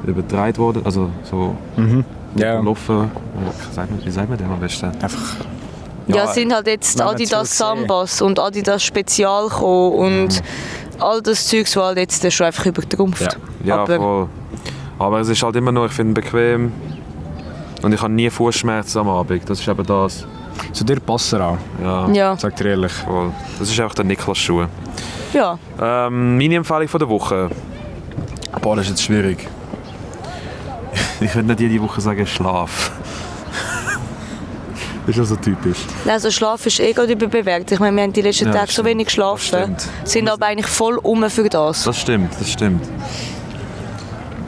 übertragen wurde. Also so Ja. laufen. Wie sagt man den am besten? Einfach. ja, es sind halt jetzt wenn man Adidas zurücksehen. Sambas und Adidas Spezial gekommen und all das Zeugs, was halt jetzt schon einfach übertrumpft. Ja, Aber voll. Aber es ist halt immer noch, ich finde ihn bequem. Und ich habe nie Fußschmerzen am Abend. Das ist eben das. Zu dir passt er auch, Ja, ja. sag dir ehrlich. voll. Das ist einfach der Niklas-Schuh. Ja. Meine Empfehlung von der Woche. Boah, das ist jetzt schwierig. Ich würde nicht jede Woche sagen Schlaf. Das ist ja so typisch. Also Schlaf ist eh gerade überbewertet. Ich meine, wir haben die letzten Ja, Tage das so stimmt. wenig Das geschlafen. stimmt. Sind aber eigentlich voll um für das. Das stimmt, das stimmt.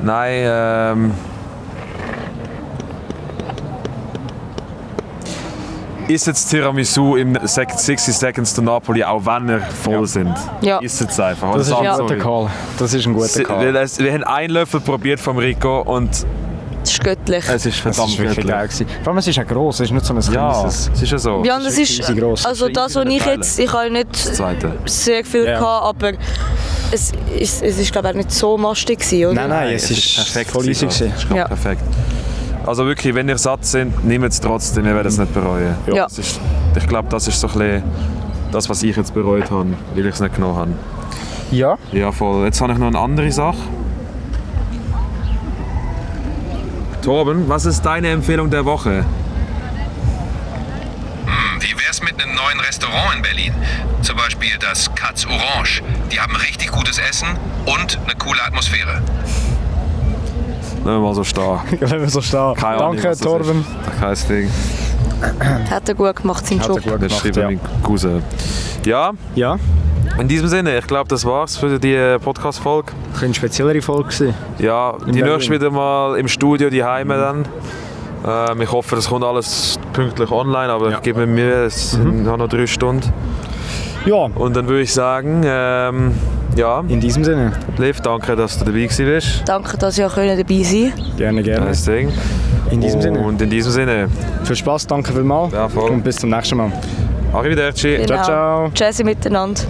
Nein, ist jetzt Tiramisu im 60 Seconds to Napoli, auch wenn wir voll Ja. sind? Ja. Ist es einfach. Das ist ein Ja. guter Call. Das ist ein guter Call. Wir haben einen Löffel probiert vom Rico und Das ist göttlich. es ist Das verdammt ist wirklich geil gewesen. Vor allem, es ist ja gross, es ist nicht so ein Ja, kleines. es ist ja so. Ja, und das ist ist, riesig gross. also das, was ich jetzt, ich habe nicht Zweite. sehr viel Ja. gehabt, aber es ist glaube ich auch nicht so mastig gewesen, oder? Nein, nein, es ist perfekt voll easy gewesen. Ich glaube, Ja. perfekt. Also wirklich, wenn ihr satt sind, nehmt es trotzdem, wir werden es nicht bereuen. Ja. Das ist, ich glaube, das ist so ein bisschen das, was ich jetzt bereut habe, weil ich es nicht genommen habe. Ja. Ja, voll. Jetzt habe ich noch eine andere Sache. Torben, was ist deine Empfehlung der Woche? Wie wär's mit einem neuen Restaurant in Berlin? Zum Beispiel das Katz Orange. Die haben richtig gutes Essen und eine coole Atmosphäre. Lassen wir mal so stehen. Wenn wir so stehen. Keine Ahnung, Danke, was das Torben. ist. Kein Ding. Hat er gut gemacht, seinen Hat er Job. gut Das gemacht, schreibt ja. mein Cousin. Ja, Ja, in diesem Sinne, ich glaube, das war's für die Podcast-Folge. das war eine speziellere Folge gewesen. Ja, die Berlin. nächste wieder mal im Studio, die Heime dann. Ich hoffe, das kommt alles pünktlich online, aber Ja. ich gebe mir Mühe, es sind noch 3 Stunden. Ja, Und dann würde ich sagen, Ja, In diesem Sinne, Liv, danke, dass du dabei gewesen bist. Danke, dass ihr dabei sein könnt. gerne. Das Ding. In diesem Sinne, Und in diesem Sinne, viel Spaß, danke vielmals Ja, voll. und bis zum nächsten Mal. arrivederci. Genau. ciao. Tschüssi miteinander.